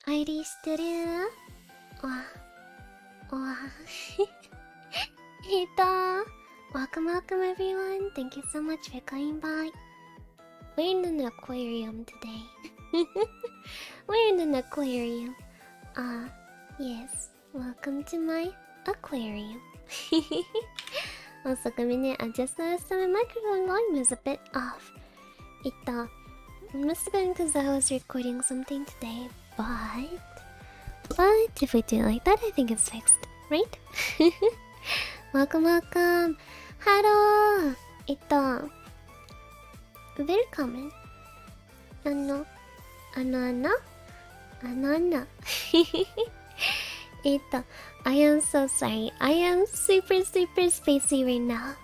入りしてるわ、welcome, welcome everyone. Thank you so much for coming by. We're in an aquarium today. We're in an aquarium. Yes. Welcome to my aquarium. Also, I just noticed that my microphone volume is a bit off. It must have been because I was recording something today, but if we do it like that, I think it's fixed, right? Welcome, welcome. Hello. Willkommen. I am so sorry. I am super spacey right now.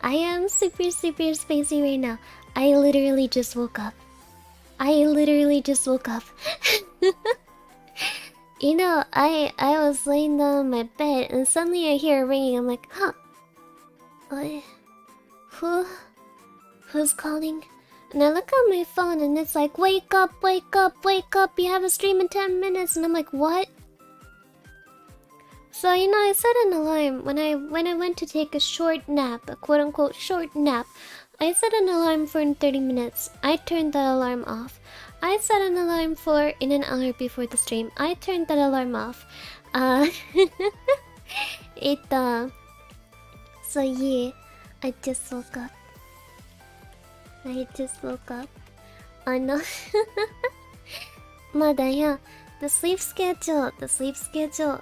I am super spacey right now. I literally just woke up. You know, I was laying down on my bed and suddenly I hear a ringing. I'm like, huh? What? Who's calling? And I look at my phone and it's like, wake up, wake up, wake up, you have a stream in 10 minutes. And I'm like, what? So, you know, I set an alarm when I went to take a short nap, a quote-unquote short nap. I set an alarm for in 30 minutes. I turned that alarm off. I set an alarm for in an hour before the stream. I turned that alarm off. So yeah, I just woke up. Oh no. Madaya, the sleep schedule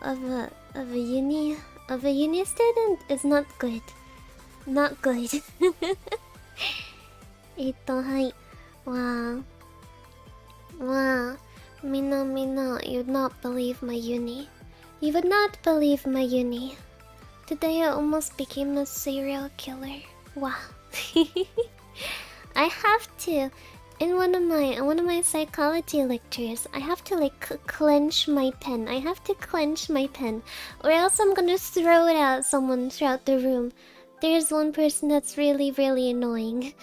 of a uni student is not good. Not good. Hi. Wow. Minna, you'd not believe my uni. You would not believe my uni. Today I almost became a serial killer. Wow. I have to, in one of my psychology lectures, I have to like clench my pen. I have to clench my pen, or else I'm gonna throw it at someone throughout the room. There's one person that's really annoying.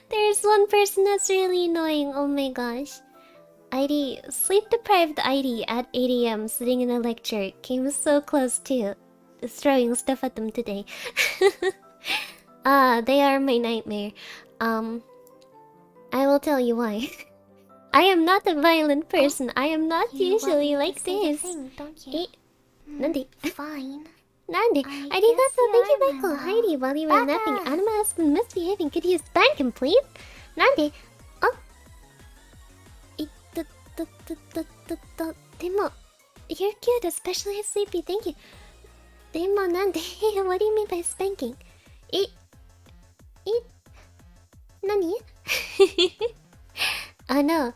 There's one person that's really annoying. Oh my gosh. ID, sleep-deprived ID at 8 AM sitting in a lecture came so close to throwing stuff at them today. They are my nightmare. I will tell you why. I am not a violent person. I am not usually like this. Nandi. Fine. Nandi. Arigato. Thank you, Michael. Heidi, while you were napping, Anima has been misbehaving. Could you spank him, please? Nandi. Oh. Demo. You're cute, especially sleepy. Thank you. Demo, Nandi. What do you mean by spanking? Nani? Oh no.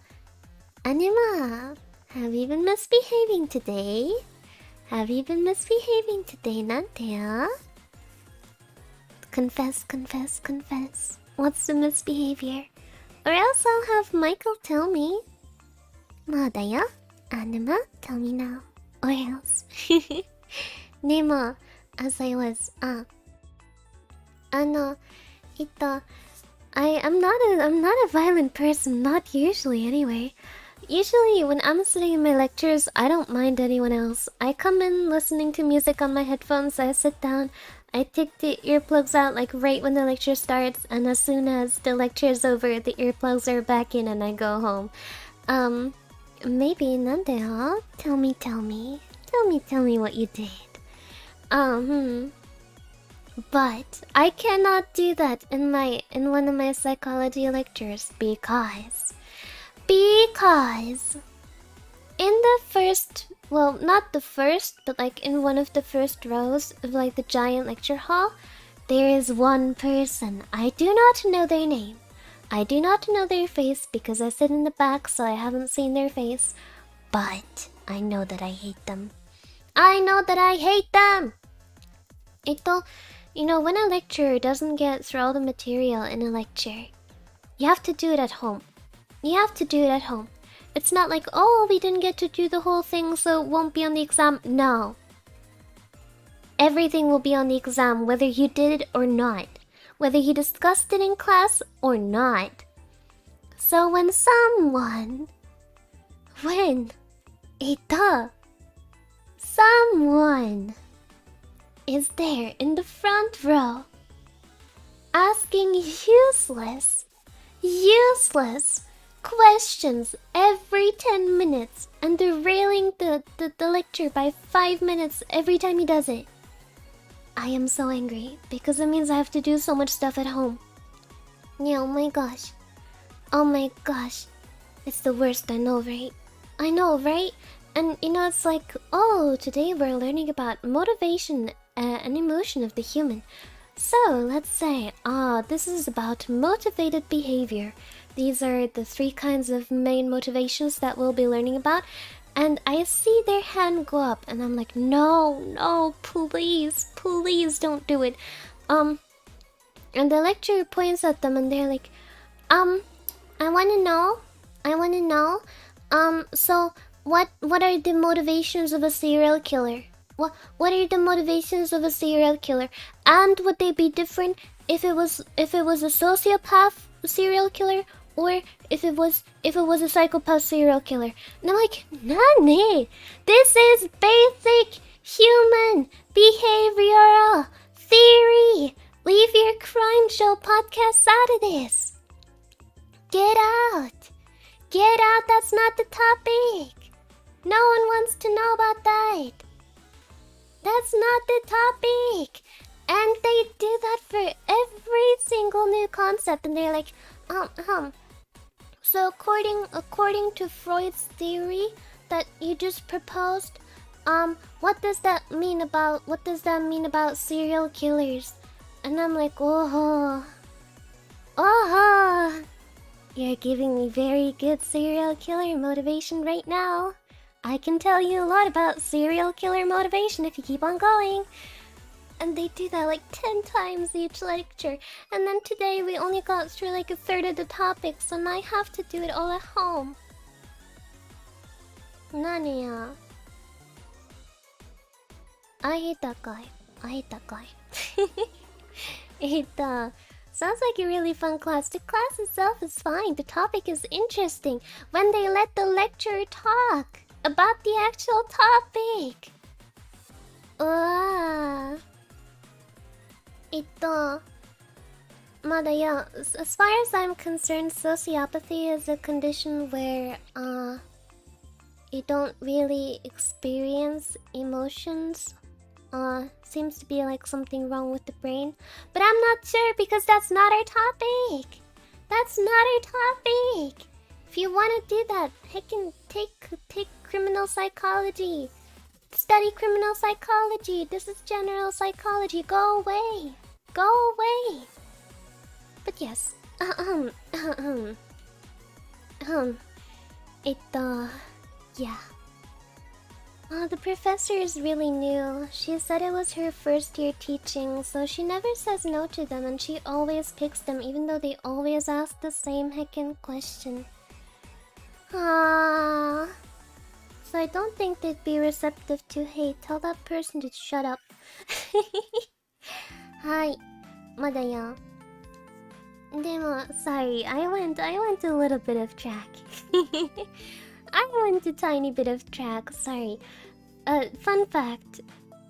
Anima, have you been misbehaving today? Nante? Confess. What's the misbehavior? Or else I'll have Michael tell me. Madaya? Anima, tell me now. Or else. Nemo, as I was, I'm not a violent person, not usually anyway. Usually when I'm sitting in my lectures, I don't mind anyone else. I come in listening to music on my headphones, I sit down, I take the earplugs out like right when the lecture starts, and as soon as the lecture is over, the earplugs are back in and I go home. Maybe nande, huh? Tell me what you did. But I cannot do that in one of my psychology lectures because in the first, well, not the first, but like in one of the first rows of like the giant lecture hall, there is one person. I do not know their name. I do not know their face because I sit in the back, so I haven't seen their face. But I know that I hate them. You know, when a lecturer doesn't get through all the material in a lecture, you have to do it at home. It's not like, oh, we didn't get to do the whole thing, so it won't be on the exam. No. Everything will be on the exam, whether you did it or not. Whether you discussed it in class or not. So when someone when someone is there in the front row asking useless questions every 10 minutes and derailing the lecture by 5 minutes every time he does it. I am so angry because it means I have to do so much stuff at home. Yeah, oh my gosh. Oh my gosh. It's the worst, I know, right? I know, right? And you know, it's like, oh, today we're learning about motivation and emotion of the human. So, let's say, this is about motivated behavior. These are the 3 kinds of main motivations that we'll be learning about. And I see their hand go up, and I'm like, no, please don't do it. And the lecturer points at them, and they're like, I wanna know, so what are the motivations of a serial killer? What are the motivations of a serial killer? And would they be different if it was a sociopath serial killer or if it was a psychopath serial killer? And I'm like, Nani? This is basic human behavioral theory. Leave your crime show podcasts out of this. Get out. That's not the topic. No one wants to know about that. That's not the topic. And they do that for every single new concept. And they're like, So according to Freud's theory that you just proposed, what does that mean about serial killers? And I'm like, oh, you're giving me very good serial killer motivation right now. I can tell you a lot about serial killer motivation if you keep on going. And they do that like 10 times each lecture. And then today we only got through like a third of the topics, so now I have to do it all at home. Nani ya? I hate that guy. Sounds like a really fun class. The class itself is fine. The topic is interesting. When they let the lecturer talk about the actual topic. As far as I'm concerned, sociopathy is a condition where you don't really experience emotions. Seems to be like something wrong with the brain. But I'm not sure because that's not our topic. If you want to do that, I can take criminal psychology. Study criminal psychology. This is general psychology. Go away. But yes. Yeah. The professor is really new. She said it was her first year teaching, so she never says no to them and she always picks them even though they always ask the same heckin' question. So I don't think they'd be receptive to, hey, tell that person to shut up. Hi, Madaya. Demo, sorry, I went a little bit of track. I went a tiny bit of track, sorry. Fun fact,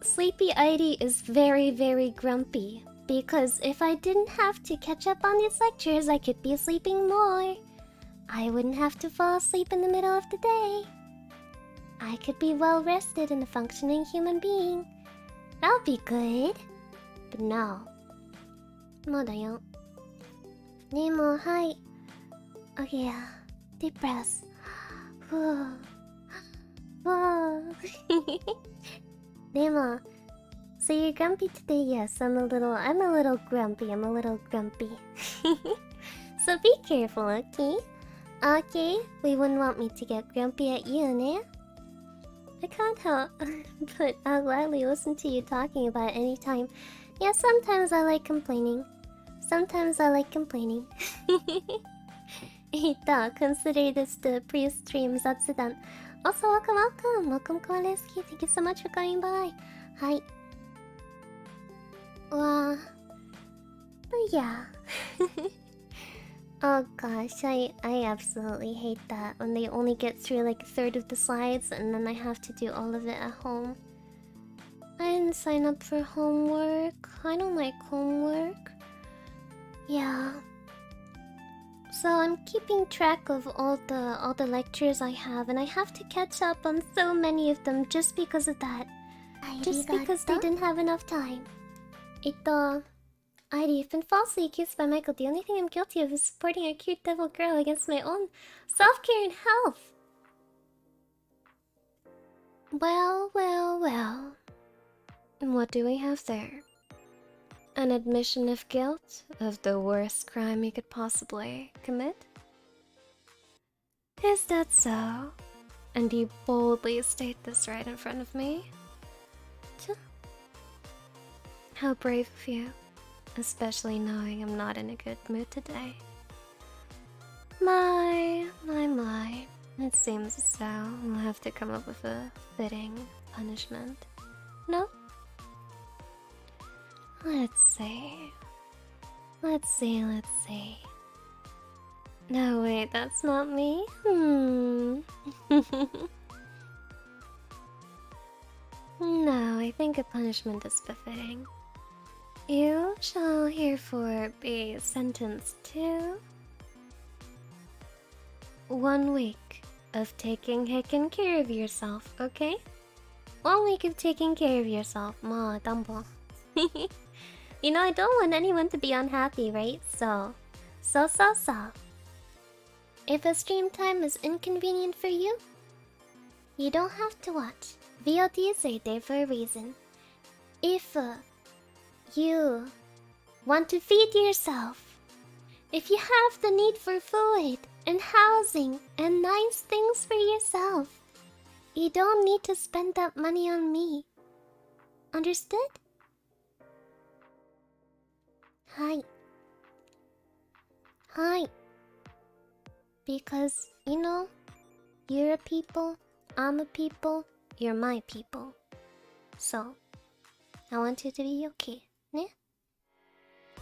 Sleepy ID is very, very grumpy. Because if I didn't have to catch up on these lectures, I could be sleeping more. I wouldn't have to fall asleep in the middle of the day. I could be well rested and a functioning human being. That would be good. But no. まだよ。でも、はい。Okay, deep breaths. Whoa. Demo. So you're grumpy today? Yes, I'm a little grumpy. So be careful, okay? Okay, we wouldn't want me to get grumpy at you, ne? I can't help, but I'll gladly listen to you talking about it anytime. Yeah, sometimes I like complaining. Consider this the pre-stream Zatsudan. Also, welcome, Koaleski. Thank you so much for coming by. Hi. But yeah. Oh gosh, I absolutely hate that when they only get through like a third of the slides and then I have to do all of it at home. I didn't sign up for homework. I don't like homework. Yeah. So I'm keeping track of all the lectures I have, and I have to catch up on so many of them just because of that. Just because they didn't have enough time. I've been falsely accused by Michael. The only thing I'm guilty of is supporting a cute devil girl against my own self-care and health. Well. What do we have there? An admission of guilt of the worst crime you could possibly commit? Is that so? And you boldly state this right in front of me? How brave of you. Especially knowing I'm not in a good mood today. My. It seems as though we'll have to come up with a fitting punishment. No? Let's see. No, wait, that's not me. No, I think a punishment is befitting. You shall herefore be sentenced to 1 week of taking heckin' care of yourself, okay? 1 week of taking care of yourself, ma, dumbo. You know, I don't want anyone to be unhappy, right? So. If a stream time is inconvenient for you, you don't have to watch. VODs are there for a reason. If you want to feed yourself, if you have the need for food and housing and nice things for yourself, you don't need to spend that money on me. Understood? Hi. Because, you know, you're a people, I'm a people, you're my people. So, I want you to be okay, ne?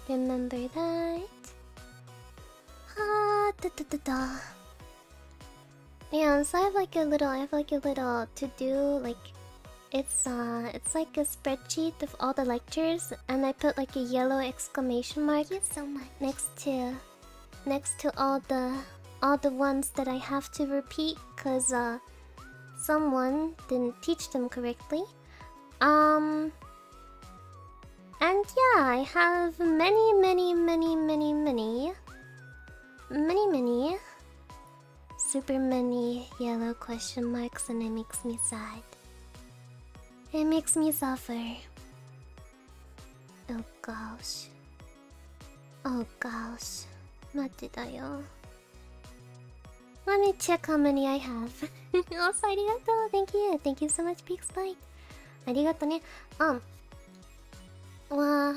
Remember that. Yeah, so I have like a little to-do, like it's like a spreadsheet of all the lectures, and I put like a yellow exclamation mark. Thank you so much. Next to all the ones that I have to repeat cuz someone didn't teach them correctly. And yeah, I have many super many yellow question marks, and it makes me sad. It makes me suffer. Oh gosh. 待ってだよ. Let me check how many I have. Also, ありがとう. Thank you so much, Big Spike. ありがとね. Also, あ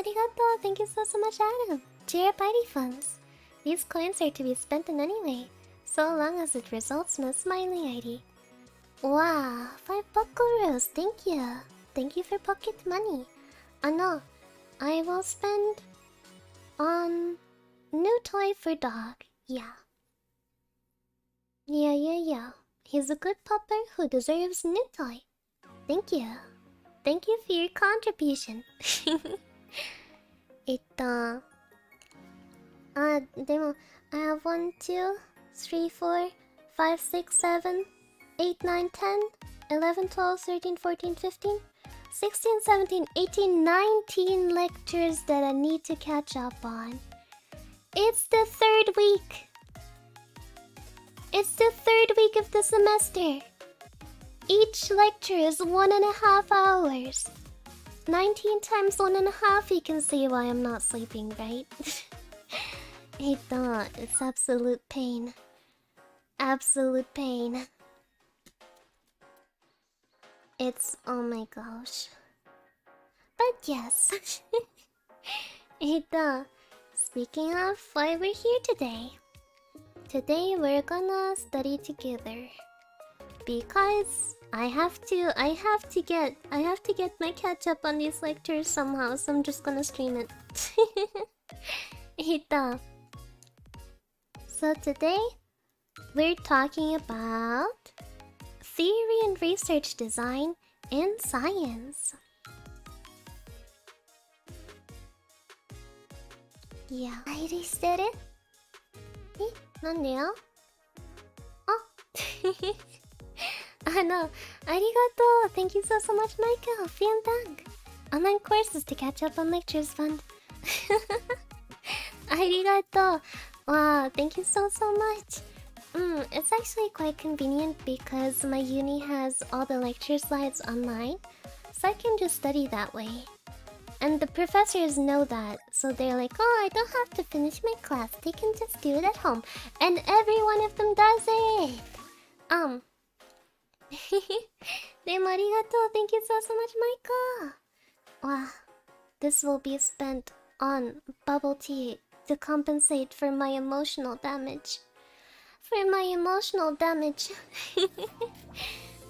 りがとう. Thank you so much, Adam. Cheer Bitey funds. These coins are to be spent in any way, so long as it results in a smiley ID. Wow, 5 buckaroos. Thank you. Thank you for pocket money. I will spend on new toy for dog. Yeah. He's a good pupper who deserves new toy. Thank you. Thank you for your contribution. でも I have 1, 2, 3, 4, 5, 6, 7, 8, 9, 10, 11, 12, 13, 14, 15, 16, 17, 18, 19 lectures that I need to catch up on. It's the 3rd week. It's the 3rd week of the semester. Each lecture is 1.5 hours. 19 times 1.5, you can see why I'm not sleeping, right? It's absolute pain. Absolute pain. It's, oh my gosh. But yes. Speaking of why we're here today. Today we're gonna study together. Because I have to get my catch up on these lectures somehow, so I'm just gonna stream it. Ito. So today, we're talking about theory and research design in science. Yeah. 入りしてる？え、なんでよ？あ、あの、ありがとう。Thank you so much, Michael. Vielen Dank. Online courses to catch up on lectures fund. ありがとう. Wow, thank you so much. It's actually quite convenient because my uni has all the lecture slides online, so I can just study that way. And the professors know that, so they're like, oh, I don't have to finish my class, they can just do it at home. And every one of them does it! Name arigato, thank you so much, Michael! Wow, this will be spent on bubble tea to compensate for my emotional damage.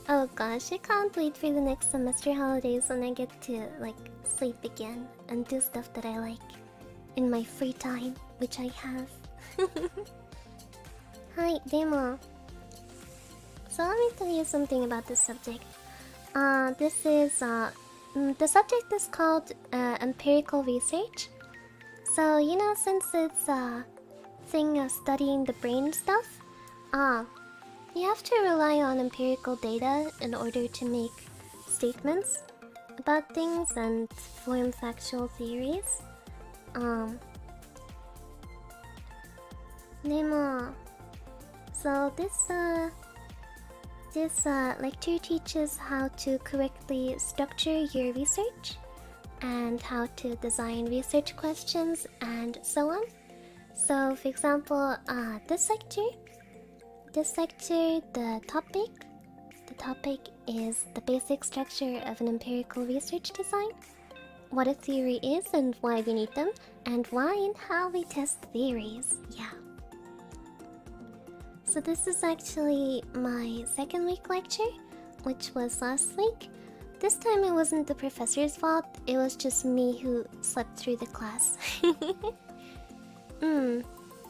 Oh gosh, I can't wait for the next semester holidays when I get to, like, sleep again and do stuff that I like in my free time, which I have. Hi, demo. So let me tell you something about this subject. This is, the subject is called, empirical research. So, you know, since it's a thing of studying the brain stuff, you have to rely on empirical data in order to make statements about things and form factual theories. So this lecture teaches how to correctly structure your research and how to design research questions and so on. So, for example, this lecture, the topic is the basic structure of an empirical research design, what a theory is and why we need them, and why and how we test theories. Yeah. So this is actually my second week lecture, which was last week. This time it wasn't the professor's fault, it was just me who slept through the class.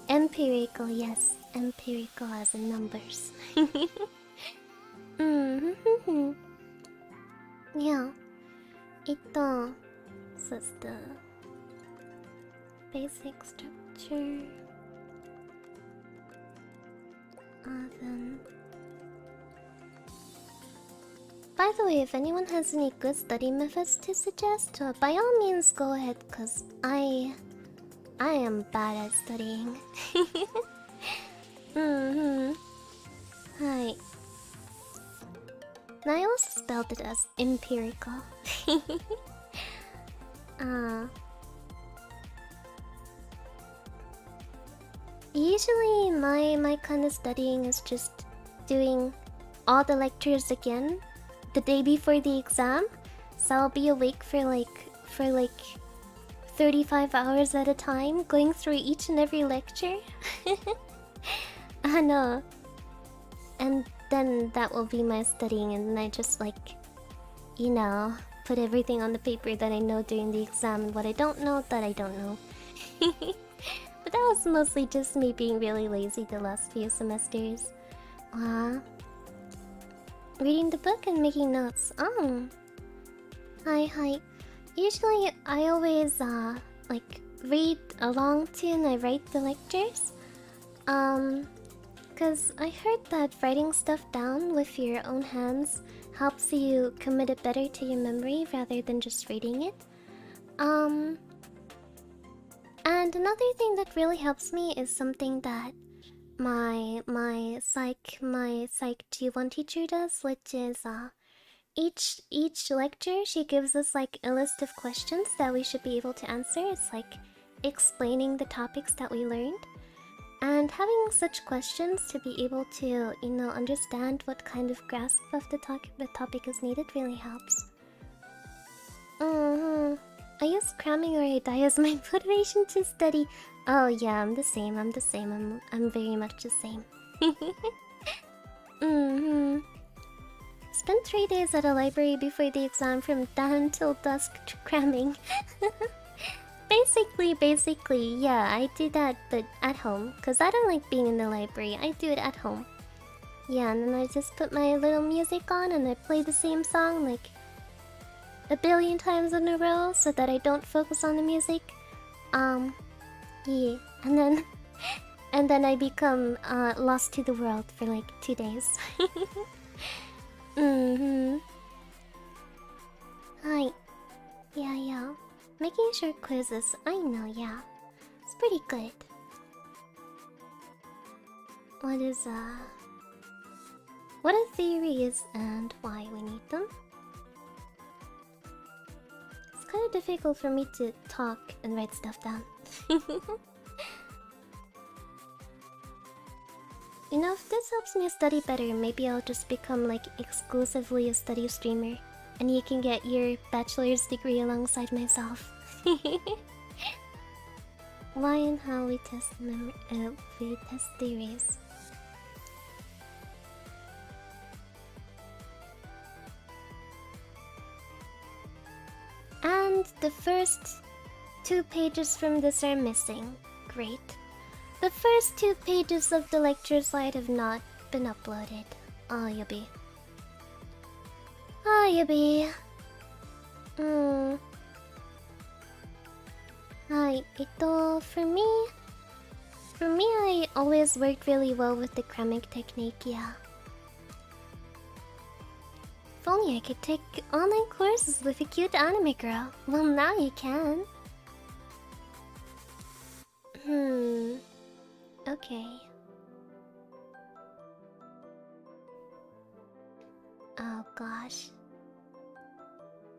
Empirical, yes. Empirical as in numbers. Yeah. So it's the basic structure. Then... By the way, if anyone has any good study methods to suggest, by all means go ahead, cause I am bad at studying. Hi. I also spelled it as empirical. Usually my kind of studying is just doing all the lectures again the day before the exam, so I'll be awake for like 35 hours at a time, going through each and every lecture. I know. And then that will be my studying, and then I just, like, you know, put everything on the paper that I know during the exam, and what I don't know, that I don't know. But that was mostly just me being really lazy the last few semesters. Reading the book and making notes. Hi. Usually, I always, like, read along to and I write the lectures. Cause I heard that writing stuff down with your own hands helps you commit it better to your memory rather than just reading it. And another thing that really helps me is something that my psych G1 teacher does, which is each lecture she gives us like a list of questions that we should be able to answer. It's like explaining the topics that we learned. And having such questions to be able to, you know, understand what kind of grasp of the topic is needed really helps. I use cramming or I die as my motivation to study. Oh yeah, I'm the same. I'm very much the same. Spent 3 days at a library before the exam from dawn till dusk cramming. Basically, yeah, I do that, but at home. Because I don't like being in the library, I do it at home. Yeah, and then I just put my little music on and I play the same song like a billion times in a row so that I don't focus on the music. Yeah, and then and then I become lost to the world for like 2 days. Hi. Yeah. Making short quizzes, I know, yeah. It's pretty good. What are theories and why we need them? It's kind of difficult for me to talk and write stuff down. You know, if this helps me study better, maybe I'll just become like exclusively a study streamer. And you can get your bachelor's degree alongside myself. Why and how we test theories. And the first 2 pages from this are missing. Great. The first 2 pages of the lecture slide have not been uploaded. Oh, yubi. Hi, for me, I always worked really well with the cramming technique, yeah. If only I could take online courses with a cute anime girl. Well, now you can. Okay. Oh gosh.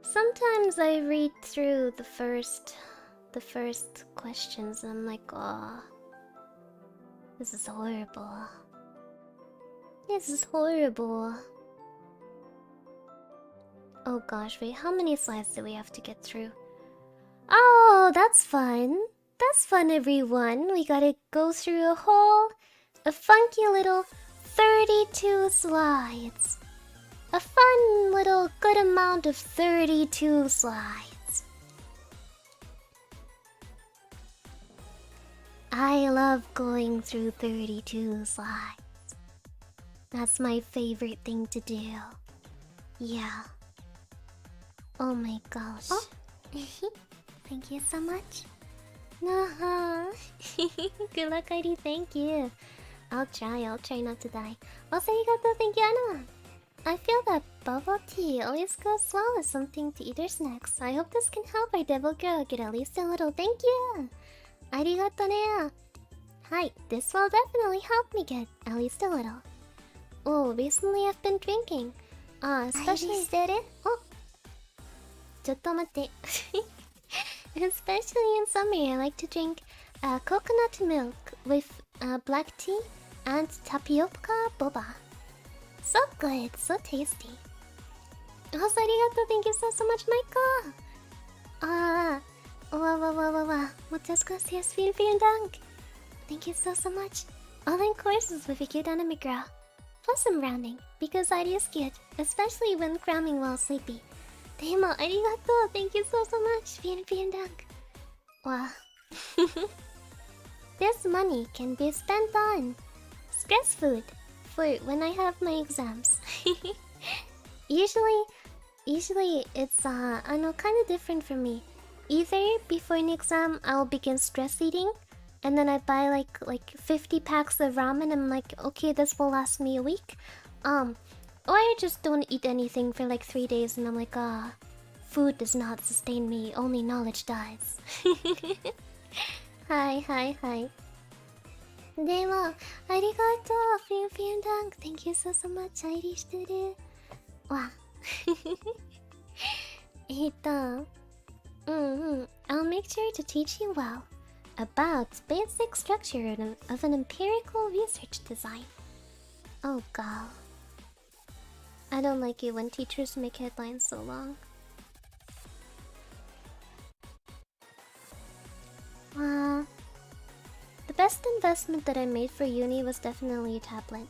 Sometimes I read through the first questions and I'm like, oh, this is horrible. Oh gosh, wait, how many slides do we have to get through? Oh, that's fun. That's fun, everyone. We gotta go through a funky little 32 slides. A fun little good amount of 32 slides. I love going through 32 slides. That's my favorite thing to do. Yeah. Oh my gosh. Oh. Thank you so much. Good luck, ID. Thank you. I'll try not to die. Also, arigatou. Thank you, Anna. I feel that bubble tea always goes well with something to eat or snacks. I hope this can help our devil girl get at least a little. Thank you. Arigato ne. Hi, this will definitely help me get at least a little. Oh, recently I've been drinking. Especially... Oh. ちょっと待って。 Especially in summer, I like to drink coconut milk with black tea and tapioca boba. So good, so tasty. Also, arigato, thank you so much, Michael. Muchas gracias, vielen Dank. Thank you so much. Online courses with a cute anime girl. Plus some rounding, because ID is cute, especially when cramming while sleepy. Demo, arigato, thank you so much, vielen Dank. Wow. This money can be spent on stress food for when I have my exams. Usually it's I know, kind of different for me. Either before an exam I'll begin stress eating, and then I buy like 50 packs of ramen and I'm like, okay, this will last me a week. Or I just don't eat anything for like 3 days and I'm like, food does not sustain me, only knowledge does. Hi. Demo, arigato, vielen Dank. Thank you so much, ID してる. Wow. I'll make sure to teach you well about basic structure of an empirical research design. Oh god. I don't like it when teachers make headlines so long. The best investment that I made for uni was definitely a tablet.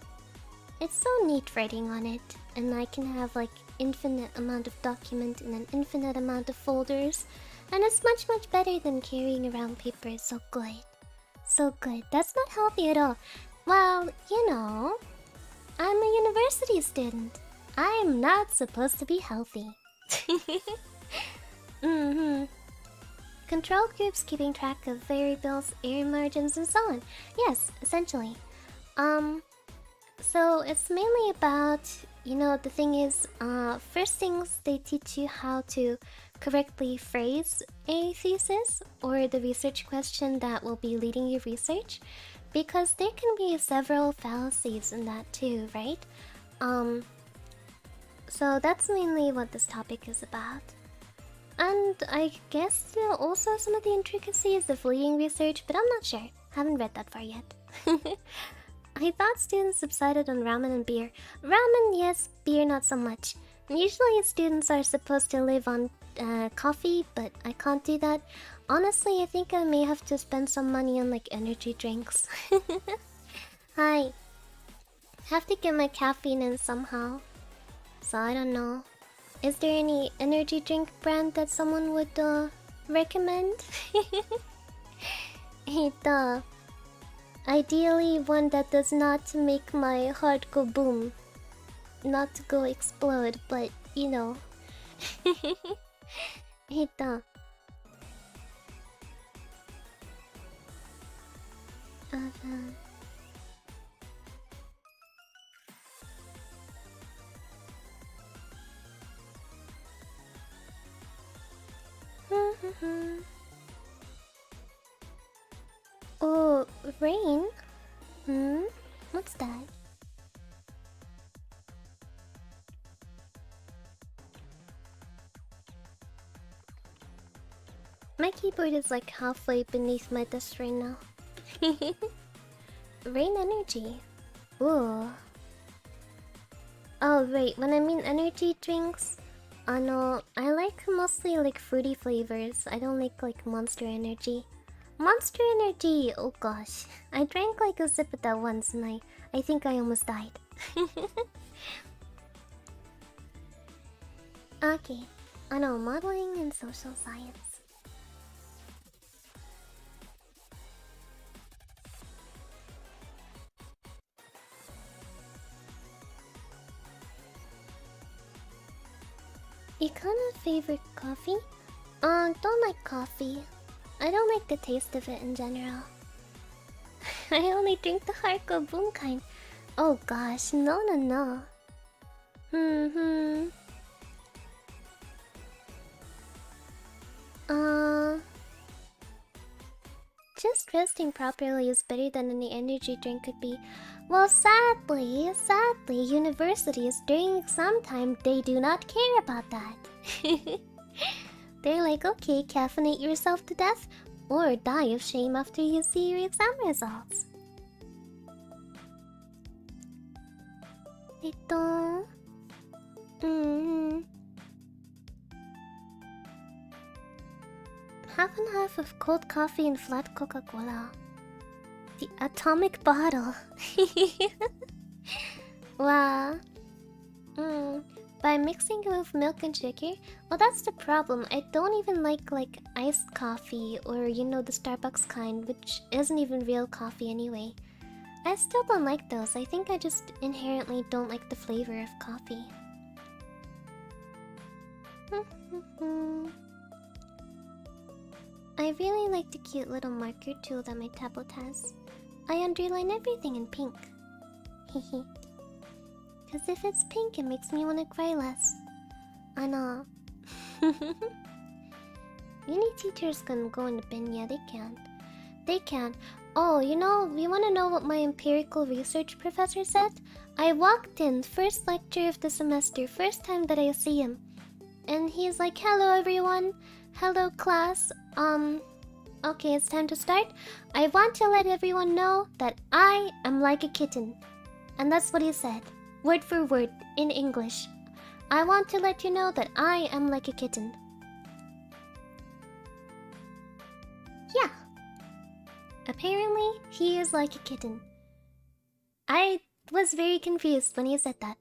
It's so neat writing on it, and I can have like infinite amount of document and an infinite amount of folders And it's much better than carrying around paper. So good. So good. That's not healthy at all. Well, you know, I'm a university student. I'm not supposed to be healthy. Control groups keeping track of Viridevils, air margins, and so on. Yes, essentially. So it's mainly about, you know, the thing is, first things they teach you how to correctly phrase a thesis or the research question that will be leading your research, because there can be several fallacies in that too, right? So that's mainly what this topic is about. And I guess also some of the intricacies of leading research, but I'm not sure. Haven't read that far yet. I thought students subsided on ramen and beer. Ramen, yes. Beer, not so much. Usually students are supposed to live on coffee, but I can't do that. Honestly, I think I may have to spend some money on like energy drinks. Hi. Have to get my caffeine in somehow. So I don't know. Is there any energy drink brand that someone would recommend? Ideally one that does not make my heart go boom. Not to go explode, but you know. Oh, rain? What's that? My keyboard is like halfway beneath my desk right now. Rain energy. Ooh. Oh wait, when I mean energy drinks, no, I like mostly like fruity flavors. I don't like Monster Energy. Monster Energy! Oh gosh. I drank like a sip of that once and I think I almost died. Okay. Oh no, modeling and social science. Ikana favorite coffee? Don't like coffee. I don't like the taste of it in general. I only drink the hardcore boom kind. Oh gosh, no. Just resting properly is better than any energy drink could be. Well, sadly, universities during exam time, they do not care about that. They're like, okay, caffeinate yourself to death, or die of shame after you see your exam results. Half and half of cold coffee and flat Coca-Cola. The atomic bottle. Wow. By mixing it with milk and sugar? Well, that's the problem. I don't even like iced coffee or, you know, the Starbucks kind, which isn't even real coffee anyway. I still don't like those. I think I just inherently don't like the flavor of coffee. I really like the cute little marker tool that my tablet has. I underline everything in pink. Hehe. Cause if it's pink, it makes me wanna cry less. I know. Uni teachers can go in the bin, yeah, they can. They can. Oh, you know, we wanna know what my empirical research professor said? I walked in, first lecture of the semester, first time that I see him. And he's like, hello everyone. Hello class. Okay, it's time to start. I want to let everyone know that I am like a kitten. And that's what he said. Word for word, in English. I want to let you know that I am like a kitten. Yeah. Apparently, he is like a kitten. I was very confused when he said that.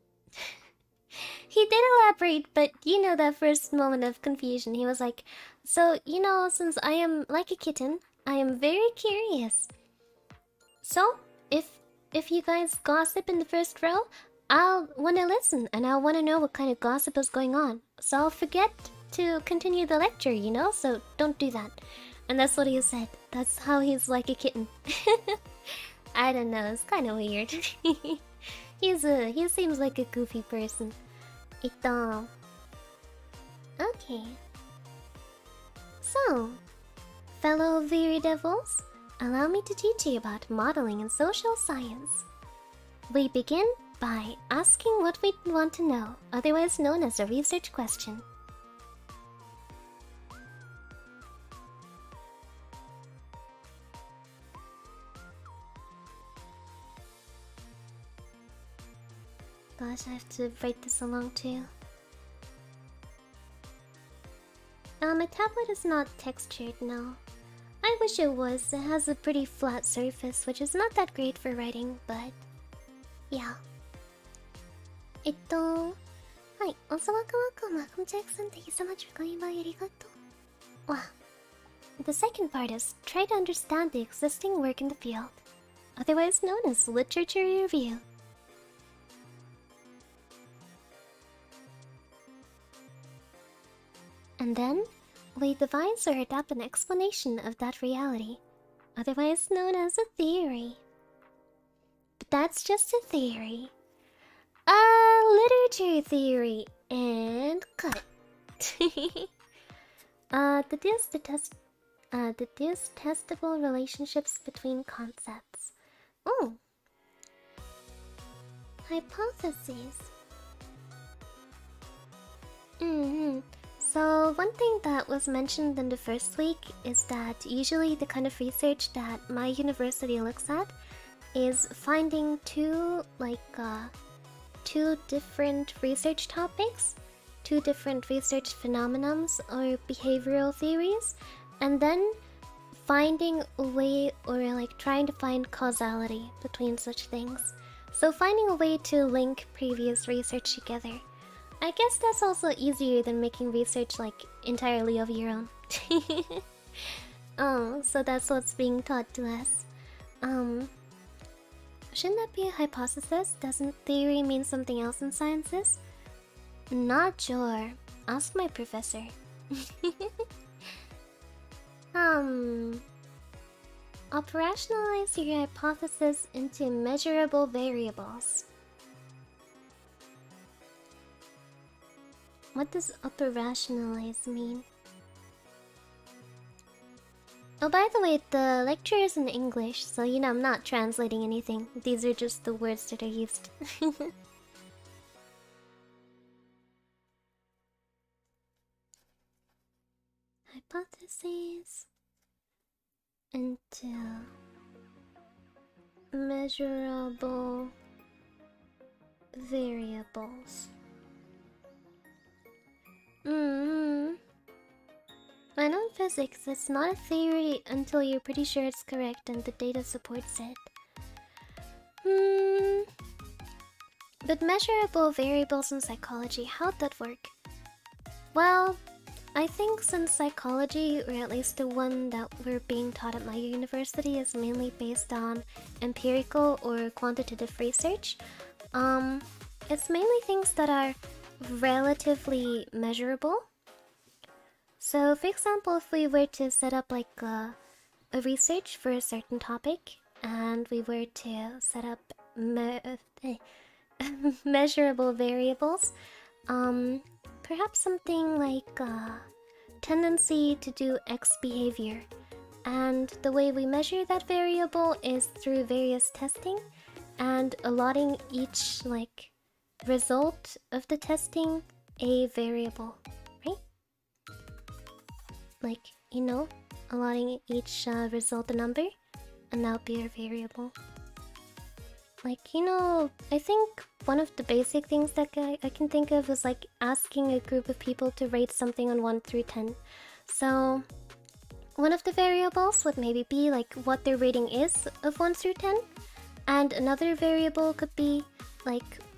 He did elaborate, but you know that first moment of confusion. He was like, So, since I am like a kitten, I am very curious. So, if you guys gossip in the first row, I'll want to listen and I'll want to know what kind of gossip is going on. So I'll forget to continue the lecture, so don't do that. And that's what he said. That's how he's like a kitten. I don't know, it's kind of weird. He seems like a goofy person. Okay. So, fellow Viridevils, allow me to teach you about modeling and social science. We begin by asking what we want to know, otherwise known as a research question. Gosh, I have to write this along too. My tablet is not textured now. I wish it was. It has a pretty flat surface, which is not that great for writing, but yeah. はい、おそわくわくMalcolm Jackson, thank you so much for going by, ありがとう。Wow. The second part is try to understand the existing work in the field, otherwise known as literature review. And then, we devise or adapt an explanation of that reality, otherwise known as a theory. But that's just a theory. Literature theory, and cut it. Deduce testable relationships between concepts. Oh. Hypotheses. So one thing that was mentioned in the first week is that usually the kind of research that my university looks at is finding two different research topics, two different research phenomenons or behavioral theories, and then finding a way or trying to find causality between such things. So finding a way to link previous research together. I guess that's also easier than making research entirely of your own. Oh, so that's what's being taught to us. Shouldn't that be a hypothesis? Doesn't theory mean something else in sciences? Not sure. Ask my professor. Operationalize your hypothesis into measurable variables. What does operationalize mean? Oh, by the way, the lecture is in English, so I'm not translating anything. These are just the words that are used. Hypotheses into measurable variables. I know in physics, it's not a theory until you're pretty sure it's correct and the data supports it. But measurable variables in psychology, how'd that work? Well, I think since psychology, or at least the one that we're being taught at my university, is mainly based on empirical or quantitative research, it's mainly things that are relatively measurable. So, for example, if we were to set up a research for a certain topic, and we were to set up measurable variables, perhaps something like tendency to do X behavior, and the way we measure that variable is through various testing, and allotting each result of the testing a variable, right? Allotting each result a number, and that'll be our variable. I think one of the basic things that I can think of is asking a group of people to rate something on 1 through 10. So one of the variables would maybe be what their rating is of 1 through 10, and another variable could be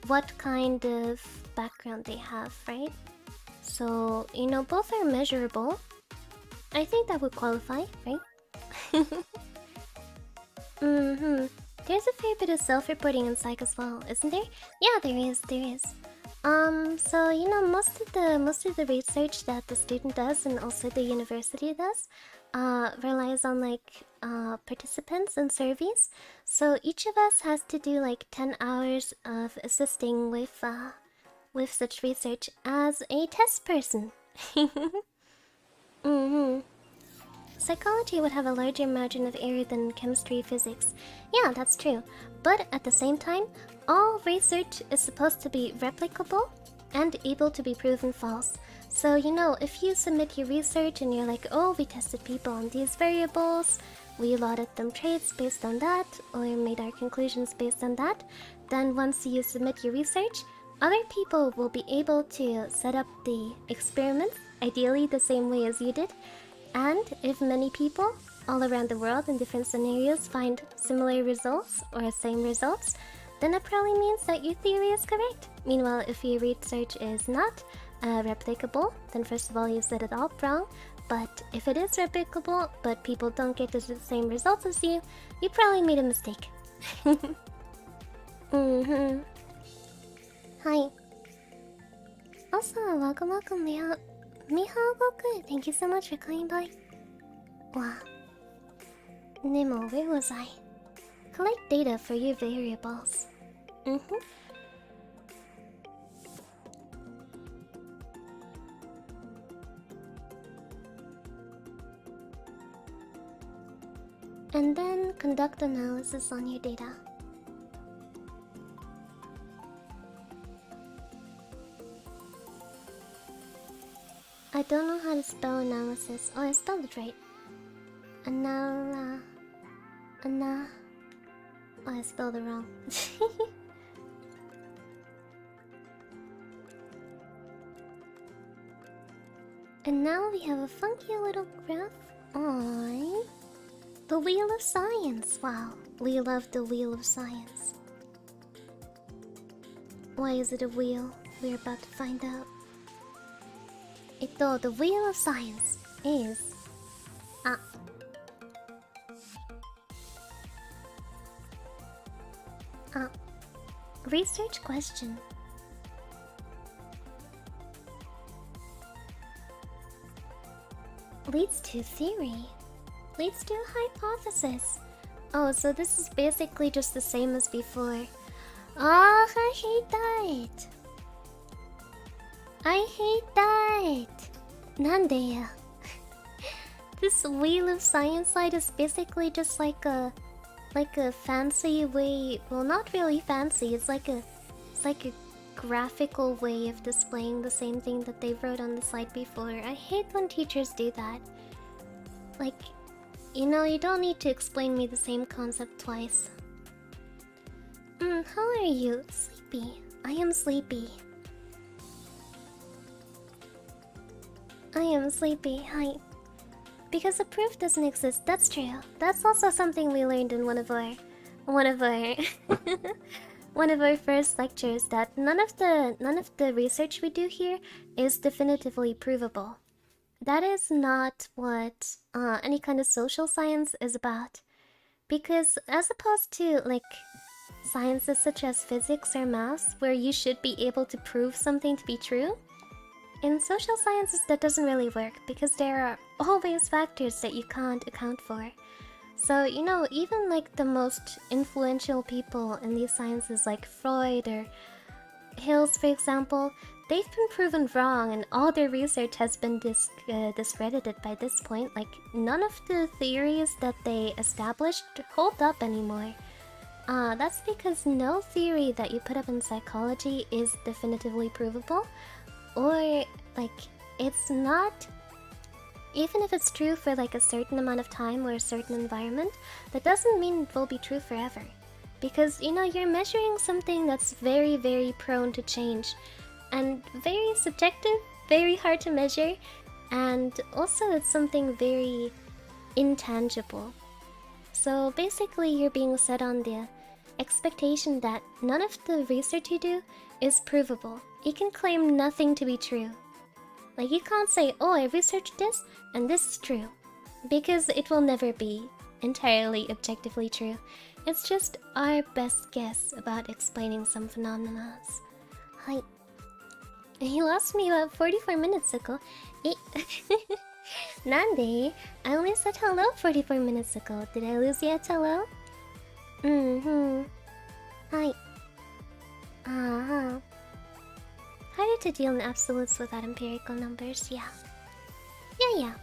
what kind of background they have, right? So both are measurable, I think that would qualify, right? There's a fair bit of self-reporting in psych as well, isn't there? Yeah, there is. So you know, most of the research that the student does and also the university does, relies on like participants and surveys. So each of us has to do like 10 hours of assisting with such research as a test person. Psychology would have a larger margin of error than chemistry, physics. Yeah, that's true. But at the same time, all research is supposed to be replicable and able to be proven false. So, you know, if you submit your research and you're like, oh, we tested people on these variables, we allotted them traits based on that, or made our conclusions based on that, then once you submit your research, other people will be able to set up the experiments, ideally the same way as you did. And if many people all around the world in different scenarios find similar results or same results, then it probably means that your theory is correct. Meanwhile, if your research is not replicable, then first of all you said it all wrong. But if it is replicable, but people don't get the same results as you, you probably made a mistake. Hi. Also, welcome, Miha. Goku, thank you so much for coming by. Wow. Nemo, where was I? Collect data for your variables. And then conduct analysis on your data. I don't know how to spell analysis. Oh, I spelled it right. Oh, I spelled it wrong. And now we have a funky little graph on the Wheel of Science. Wow, we love the Wheel of Science. Why is it a wheel? We're about to find out. The Wheel of Science is... research question. Leads to theory. Leads to hypothesis. Oh, so this is basically just the same as before. Oh, I hate that. I hate that. Nande. This Wheel of Science slide is basically just like a fancy way. Well, not really fancy. It's like a graphical way of displaying the same thing that they wrote on the slide before. I hate when teachers do that. Like, you know, you don't need to explain me the same concept twice. How are you? Sleepy. I am sleepy. I am sleepy. Hi. Because the proof doesn't exist. That's true. That's also something we learned in one of our one of our first lectures, that none of the research we do here is definitively provable. That is not what any kind of social science is about. Because as opposed to like sciences such as physics or maths, where you should be able to prove something to be true, in social sciences that doesn't really work, because there are always factors that you can't account for. So, you know, even like the most influential people in these sciences, like Freud or Hills, for example, they've been proven wrong and all their research has been discredited by this point. Like, none of the theories that they established hold up anymore. That's because no theory that you put up in psychology is definitively provable. Or, like, it's not... Even if it's true for like a certain amount of time or a certain environment, that doesn't mean it will be true forever. Because, you know, you're measuring something that's very, very prone to change. And very subjective, very hard to measure. And also it's something very intangible. So basically you're being set on the expectation that none of the research you do is provable. You can claim nothing to be true. Like, you can't say, oh, I researched this, and this is true. Because it will never be entirely objectively true. It's just our best guess about explaining some phenomena. Hi. He lost me about 44 minutes ago. Nande, I only said hello 44 minutes ago. Did I lose yet? Hello? Hi. Harder to deal in absolutes without empirical numbers, yeah. Yeah.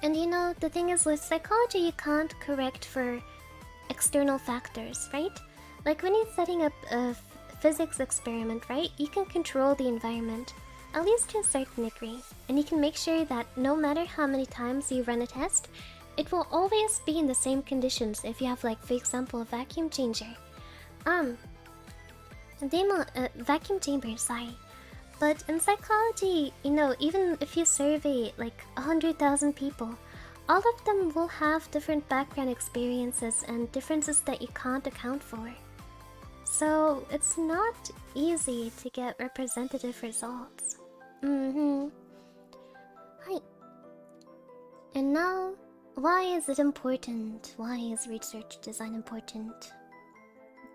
And you know, the thing is, with psychology, you can't correct for external factors, right? Like when you're setting up a physics experiment, right? You can control the environment, at least to a certain degree. And you can make sure that no matter how many times you run a test, it will always be in the same conditions if you have, like, for example, a vacuum changer. Vacuum chamber, sorry. But in psychology, you know, even if you survey like 100,000 people, all of them will have different background experiences and differences that you can't account for. So it's not easy to get representative results. Hi. And now, why is it important? Why is research design important?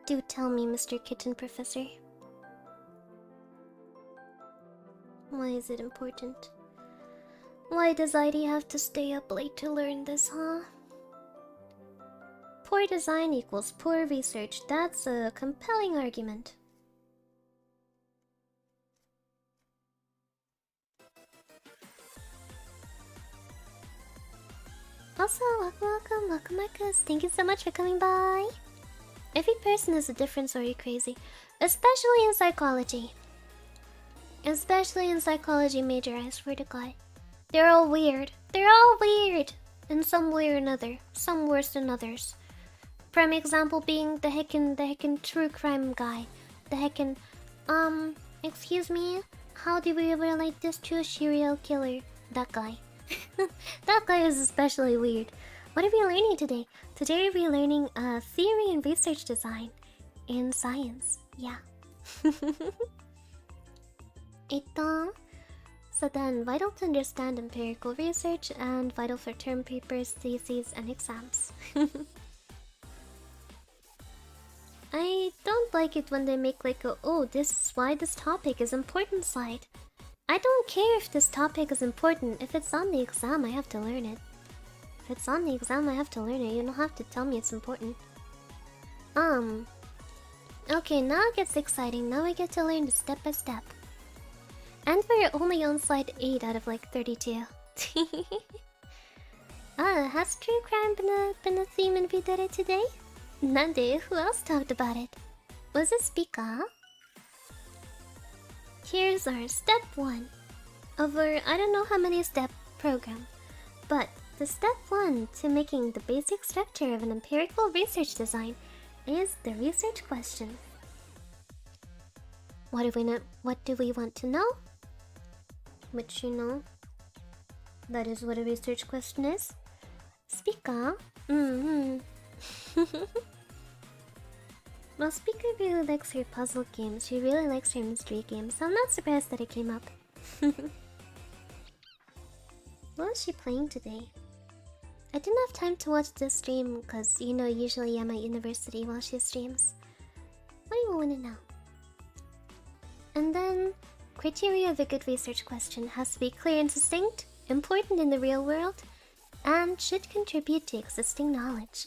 Do tell me, Mr. Kitten Professor. Why is it important? Why does ID have to stay up late to learn this, huh? Poor design equals poor research. That's a compelling argument. Also, welcome, Marcus. Thank you so much for coming by. Every person is a different sort of crazy, especially in psychology. Especially in psychology major, I swear to God. They're all weird. They're all weird! In some way or another. Some worse than others. Prime example being the heckin' true crime guy. The heckin', excuse me? How do we relate this to a serial killer? That guy. That guy is especially weird. What are we learning today? Today we're learning theory and research design in science. Yeah. So then, vital to understand empirical research and vital for term papers, theses, and exams. I don't like it when they make like a, oh, this is why this topic is important slide. I don't care if this topic is important. If it's on the exam, I have to learn it. If it's on the exam, I have to learn it. You don't have to tell me it's important. Okay, now it gets exciting. Now we get to learn the step by step. And we're only on slide 8 out of like 32. Has true crime been a theme in V-Dere today? Nande, who else talked about it? Was it Spica? Here's our step 1 of our I don't know how many step program. But the step 1 to making the basic structure of an empirical research design is the research question. What do we want to know? Which, you know, that is what a research question is. Spica? Well, Spica really likes her puzzle games. She really likes her mystery games, so I'm not surprised that it came up. What was she playing today? I didn't have time to watch this stream because, you know, usually I'm at university while she streams. What do you want to know? And then, criteria of a good research question has to be clear and distinct, important in the real world, and should contribute to existing knowledge.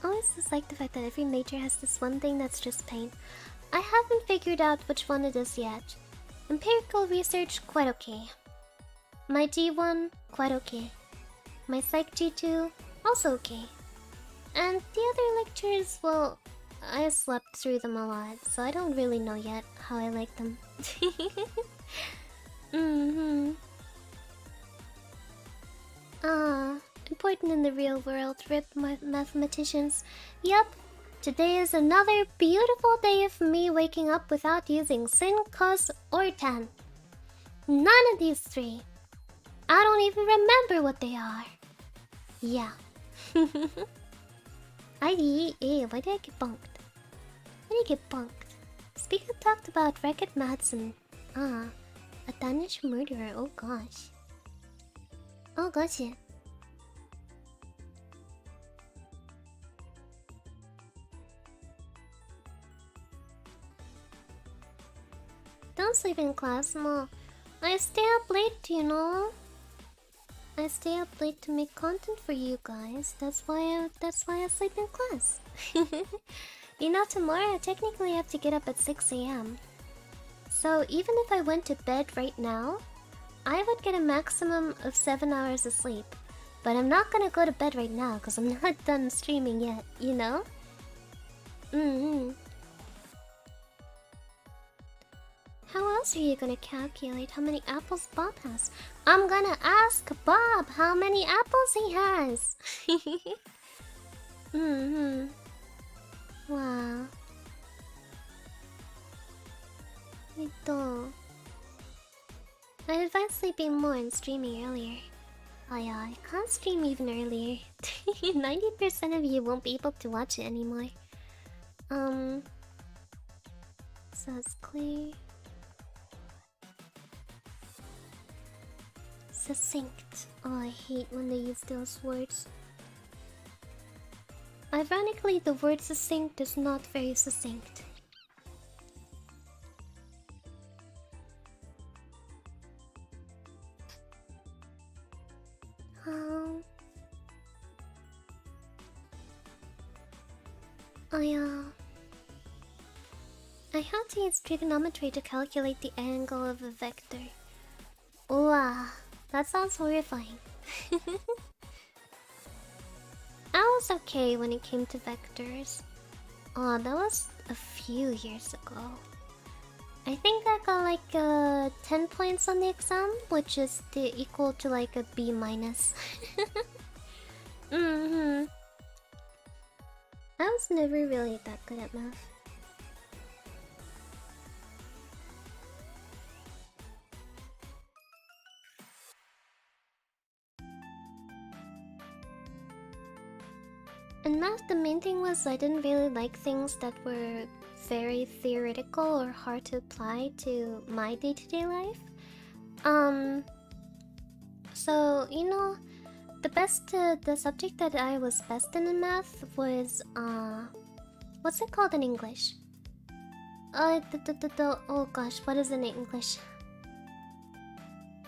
Always dislike the fact that every major has this one thing that's just pain. I haven't figured out which one it is yet. Empirical research, quite okay. My G1, quite okay. My Psych G2, also okay. And the other lectures, well, I slept through them a lot, so I don't really know yet how I like them. Important in the real world, rip mathematicians. Yep, today is another beautiful day of me waking up without using sin, cos, or tan. None of these three. I don't even remember what they are. Yeah. IDEA, why did I get bunked? Why did I get bunked? Spica talked about Wreck-It Madsen. Ah, a Danish murderer, oh gosh. Oh gosh. Don't sleep in class, Ma. I stay up late, you know. I stay up late to make content for you guys. That's why I sleep in class. You know, tomorrow I technically have to get up at 6 a.m. So even if I went to bed right now, I would get a maximum of 7 hours of sleep. But I'm not gonna go to bed right now because I'm not done streaming yet, you know? How else are you gonna calculate how many apples Bob has? I'm gonna ask Bob how many apples he has! Wow. I advise sleeping more and streaming earlier. Oh yeah, I can't stream even earlier. 90% of you won't be able to watch it anymore. So it's clear. Succinct. Oh, I hate when they use those words. Ironically, the word succinct is not very succinct. I had to use trigonometry to calculate the angle of a vector. Wow, that sounds horrifying. I was okay when it came to vectors. Oh, that was a few years ago. I think I got like 10 points on the exam, which is equal to like a B minus. I was never really that good at math. In math, the main thing was I didn't really like things that were very theoretical or hard to apply to my day-to-day life. So, you know, the subject that I was best in math was, what's it called in English? Oh gosh, what is it in English?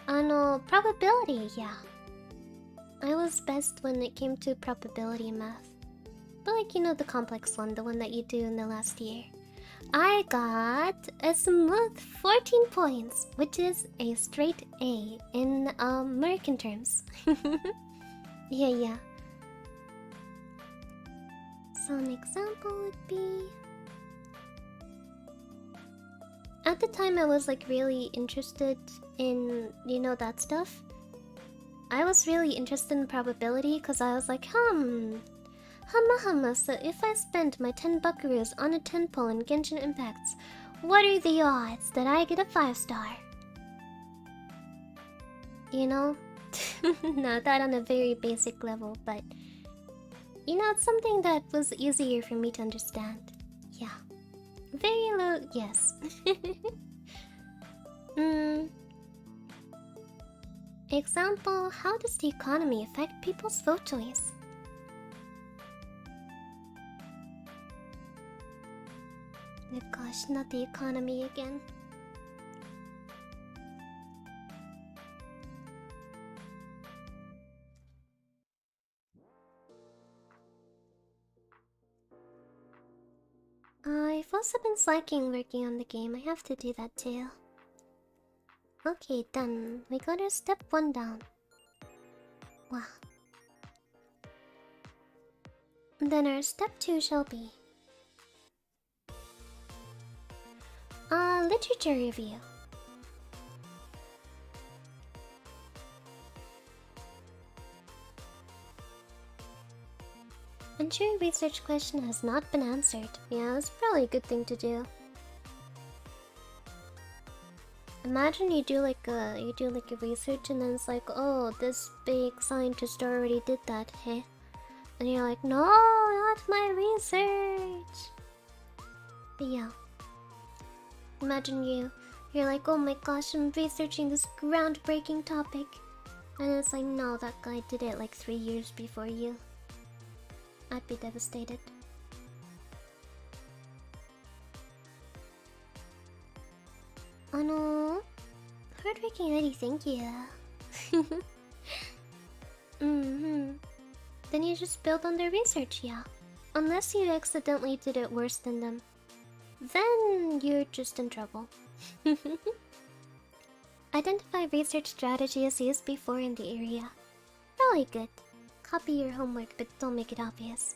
Probability, yeah. I was best when it came to probability math. But like, you know, the complex one, the one that you do in the last year. I got a smooth 14 points, which is a straight A in American terms. Yeah. So an example would be... At the time I was like really interested in, you know, that stuff. I was really interested in probability because I was like, so if I spend my 10 buckaroos on a 10 pull in Genshin Impacts, what are the odds that I get a 5-star? You know? Not that on a very basic level, but... You know, it's something that was easier for me to understand. Yeah. Very low... yes. Example, how does the economy affect people's vote choice? Oh gosh, not the economy again. I've also been slacking working on the game. I have to do that too. Okay, done. We got our step 1 down. Wow. Then our step 2 shall be... literature review. Ensure research question has not been answered. Yeah, that's probably a good thing to do. Imagine you do like a research and then it's like, oh, this big scientist already did that, heh? And you're like, no, not my research. But yeah. Imagine you're like, oh my gosh, I'm researching this groundbreaking topic. And it's like, no, that guy did it like 3 years before you. I'd be devastated. Hardworking Eddie, thank you. Then you just build on their research, yeah. Unless you accidentally did it worse than them. Then you're just in trouble. Identify research strategies used before in the area. Really good. Copy your homework, but don't make it obvious.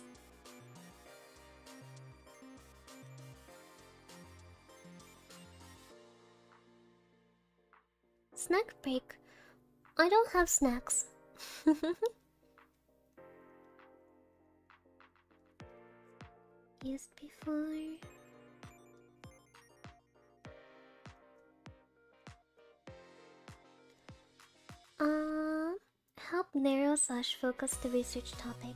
Snack break. I don't have snacks. Used before. Help narrow/focus the research topic.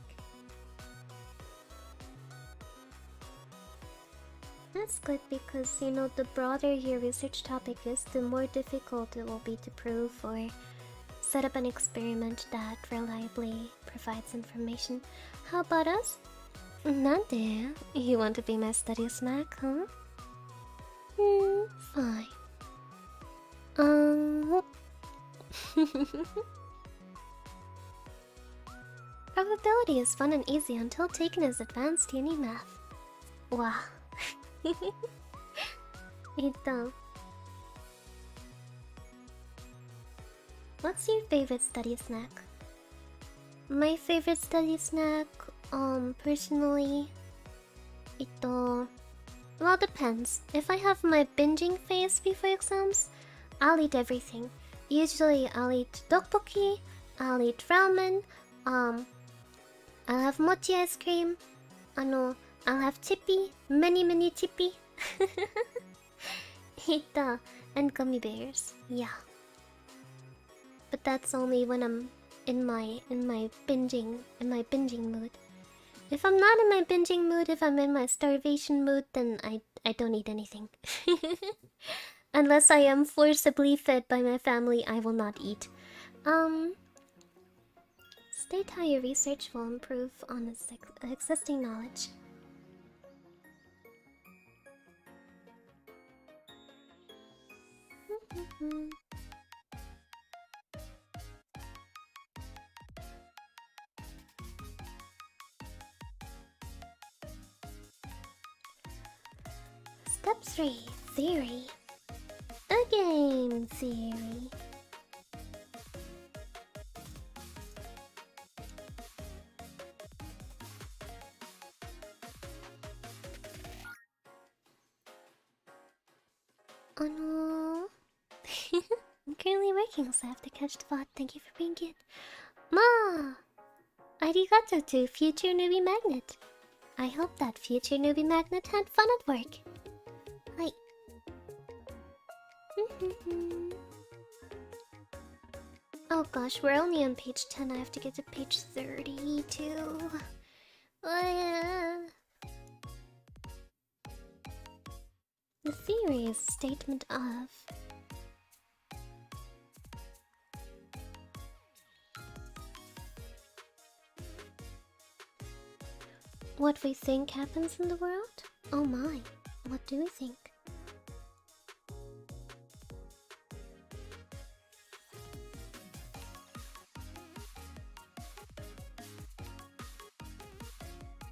That's good because, you know, the broader your research topic is, the more difficult it will be to prove or set up an experiment that reliably provides information. How about us? Nande, you want to be my study snack, huh? Fine. Probability is fun and easy until taken as advanced uni math. Wow. What's your favorite study snack? My favorite study snack, personally, well, depends. If I have my binging phase before exams, I'll eat everything. Usually I'll eat tteokbokki, I'll eat ramen, I'll have mochi ice cream, I'll have tippy, many tippy. And gummy bears, yeah. But that's only when I'm in my binging mood. If I'm not in my binging mood, if I'm in my starvation mood, then I don't eat anything. Unless I am forcibly fed by my family, I will not eat. State how your research will improve on existing knowledge. Step 3. Theory. A game theory. Oh no. I'm currently working, so I have to catch the bot. Thank you for being good. Ma! Arigato to future newbie magnet. I hope that future newbie magnet had fun at work. Hi. Oh gosh, we're only on page 10. I have to get to page 32. The theory is a statement of... what we think happens in the world? Oh my, what do we think?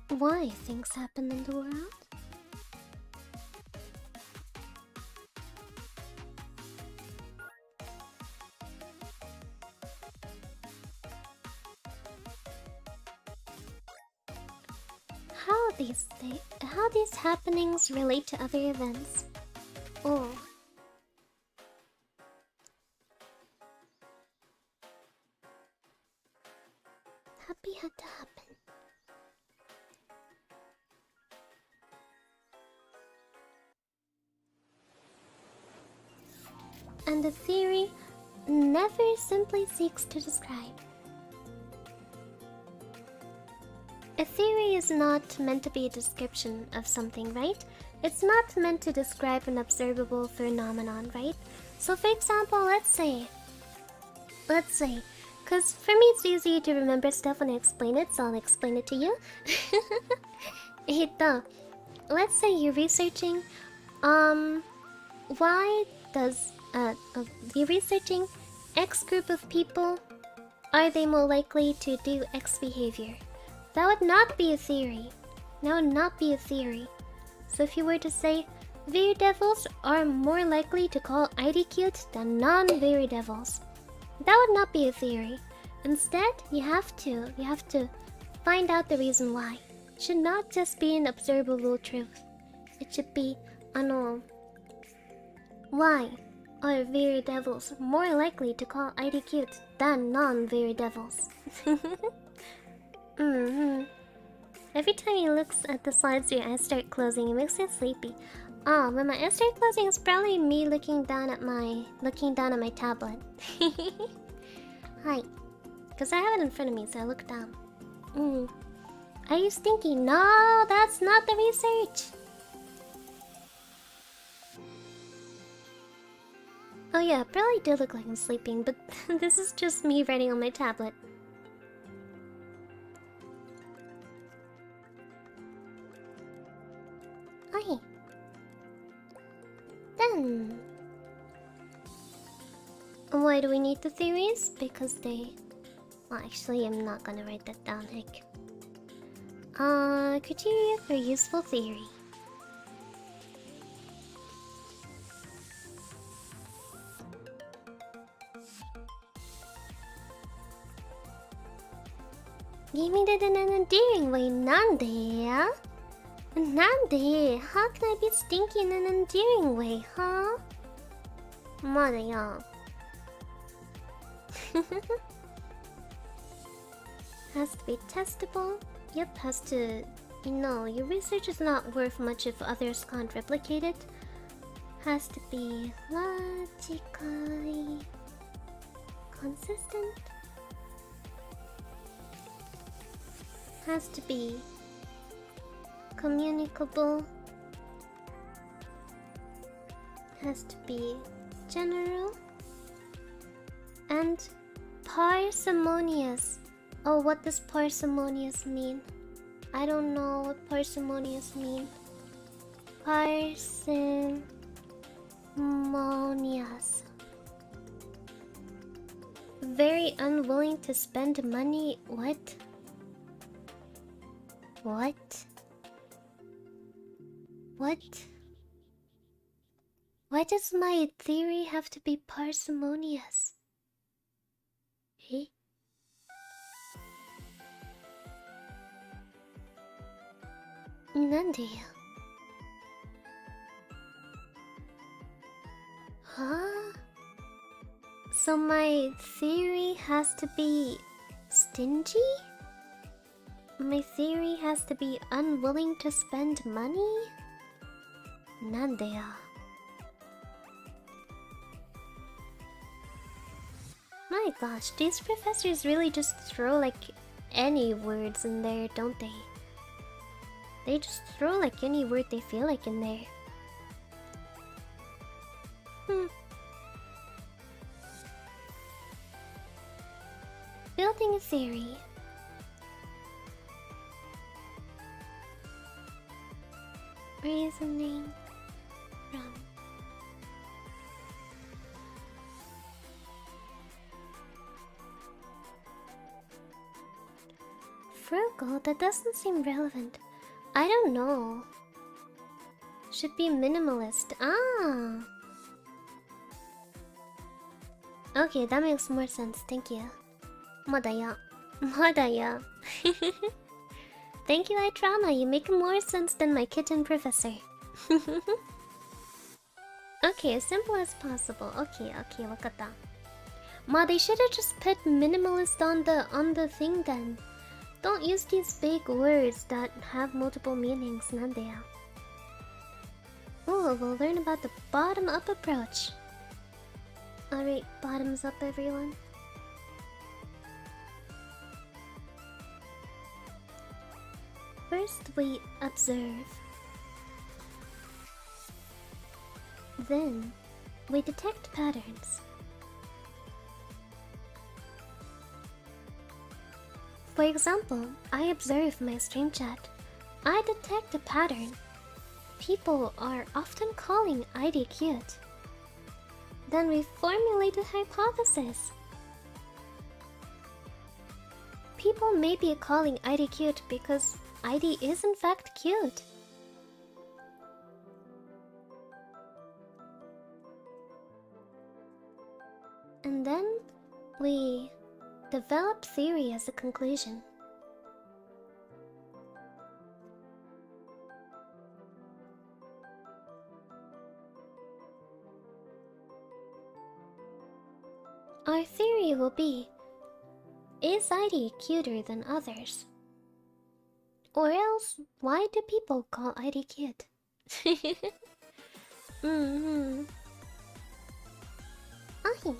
Why things happen in the world? How these happenings relate to other events. Oh. Happy had to happen. and a theory never simply seeks to describe. A theory is not meant to be a description of something, right? It's not meant to describe an observable phenomenon, right? So for example, let's say, because for me it's easy to remember stuff when I explain it, so I'll explain it to you. Let's say you're researching, why does, you're researching X group of people, are they more likely to do X behavior? That would not be a theory. That would not be a theory. So if you were to say, Viridevils are more likely to call ID cute than non-Viridevils, that would not be a theory. Instead, you have to find out the reason why. It should not just be an observable truth. It should be, why are Viridevils more likely to call ID cute than non-Viridevils? Every time he looks at the slides, your eyes start closing. It makes it sleepy. Oh, when my eyes start closing, it's probably me looking down at my tablet. Hi, because I have it in front of me, so I look down. Are you stinky? No, that's not the research. Oh yeah, I probably do look like I'm sleeping, but this is just me writing on my tablet. Hi. Then, why do we need the theories? Because they... Well, actually, I'm not gonna write that down, heck. Criteria for useful theory. Gaming did in an endearing way, Nande? Nande? How can I be stinky in an endearing way, huh? Mother, Has to be testable. Yep, has to... You know, your research is not worth much if others can't replicate it. Has to be logically consistent. Has to be communicable. Has to be general. And parsimonious. Oh, what does parsimonious mean? I don't know what parsimonious mean. Parsimonious. Very unwilling to spend money. What? What? What? Why does my theory have to be parsimonious? Eh? Nande? Huh? So my theory has to be stingy? My theory has to be unwilling to spend money? Nande? My gosh, these professors really just throw like any words in there, don't they? They just throw like any word they feel like in there. Building a theory. Reasoning from. Frugal? That doesn't seem relevant. I don't know. Should be minimalist. Ah! Okay, that makes more sense. Thank you. Modaya. Modaya. Thank you, iTrama. You make more sense than my kitten professor. Okay, as simple as possible. Okay, wakata. Ma, they should have just put minimalist on the thing then. Don't use these big words that have multiple meanings, Nandea. Oh, we'll learn about the bottom-up approach. Alright, bottoms up, everyone. First, we observe. Then, we detect patterns. For example, I observe my stream chat. I detect a pattern. People are often calling ID cute. Then we formulate a hypothesis. People may be calling ID cute because ID is in fact cute. And then we develop theory as a conclusion. Our theory will be, is ID cuter than others? Or else, why do people call ID cute? Mm-hmm. Ahi.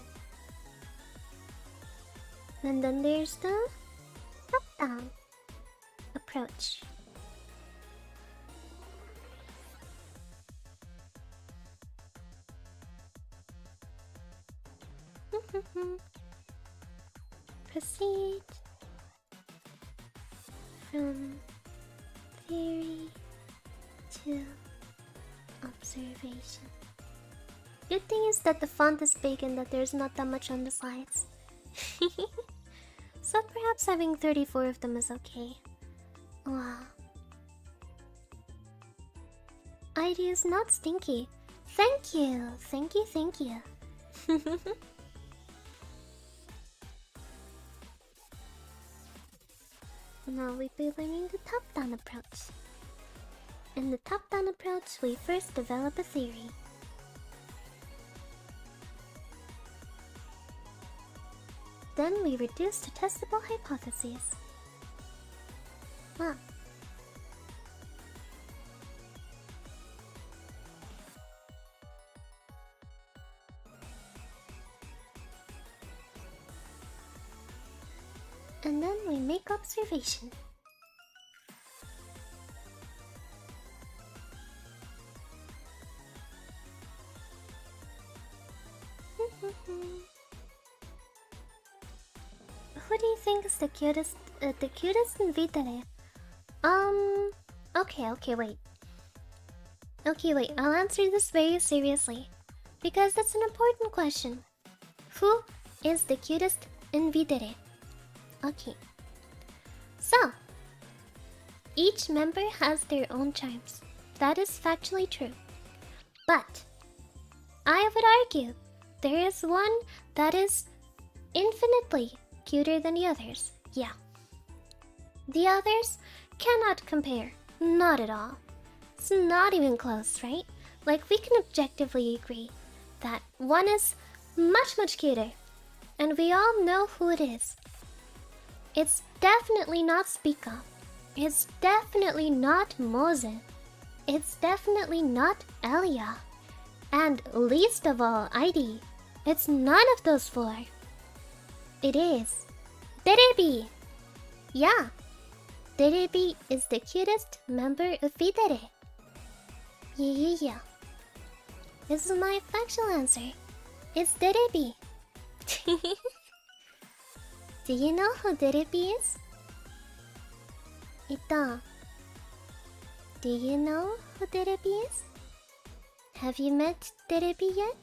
And then there's the top-down approach. Proceed from theory to observation. Good thing is that the font is big and that there's not that much on the sides. So perhaps having 34 of them is okay. Wow. ID is not stinky. Thank you, thank you, thank you. Now we'll be learning the top-down approach. In the top-down approach, we first develop a theory. Then we reduce to testable hypotheses. Wow. And then we make observation. Who do you think is the cutest in V-Dere? Okay, wait. I'll answer this very seriously. Because that's an important question. Who is the cutest in V-Dere? Okay. So, each member has their own charms. That is factually true. But, I would argue, there is one that is infinitely cuter than the others. Yeah. The others cannot compare. Not at all. It's not even close, right? Like, we can objectively agree that one is much cuter. And we all know who it is. It's definitely not Spica. It's definitely not Mozu. It's definitely not Elia. And least of all, ID. It's none of those four. It is Viridevils. Yeah, Viridevils is the cutest member of V-Dere. Yeah. This is my factual answer. It's Viridevils. Do you know who Viridevils is? Ito. Do you know who Viridevils is? Have you met Viridevils yet?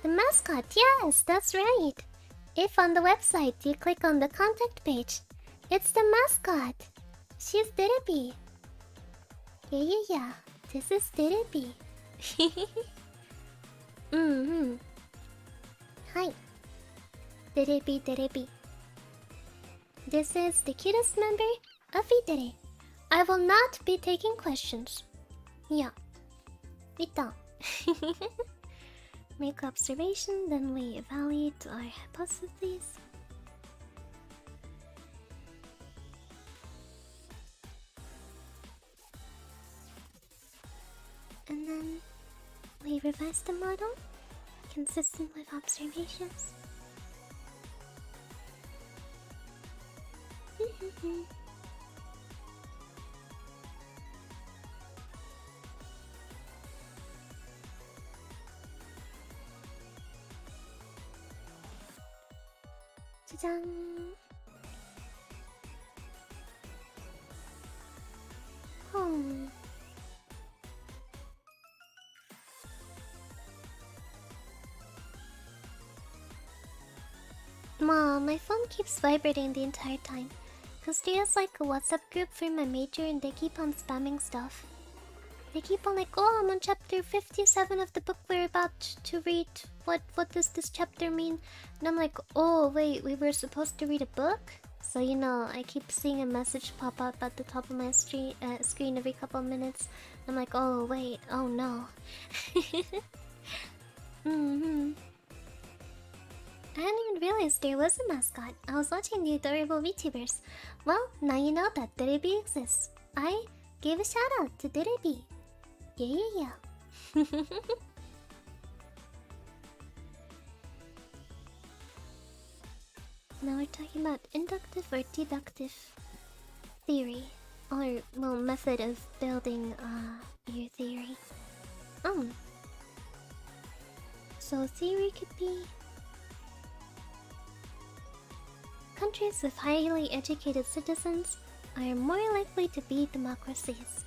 The mascot, yes, that's right. If on the website you click on the contact page, it's the mascot. She's Viridevils. Yeah. This is Viridevils. Hi. Viridevils. This is the cutest member of V-Dere. I will not be taking questions. Yeah. Ito. Make observation, then we evaluate our hypotheses. And then we revise the model. consistent with observations. 짜잔. My phone keeps vibrating the entire time. Cause there's like a WhatsApp group for my major and they keep on spamming stuff. They keep on like, oh, I'm on chapter 57 of the book we're about to read. What does this chapter mean? And I'm like, oh wait, we were supposed to read a book? So you know, I keep seeing a message pop up at the top of my screen every couple of minutes. I'm like, oh wait, oh no. I hadn't even realized there was a mascot. I was watching the adorable VTubers. Well, now you know that Viridevils exists. I gave a shout out to Viridevils. Yeah. Now we're talking about inductive or deductive theory. Or, well, method of building your theory. So theory could be... countries with highly educated citizens are more likely to be democracies.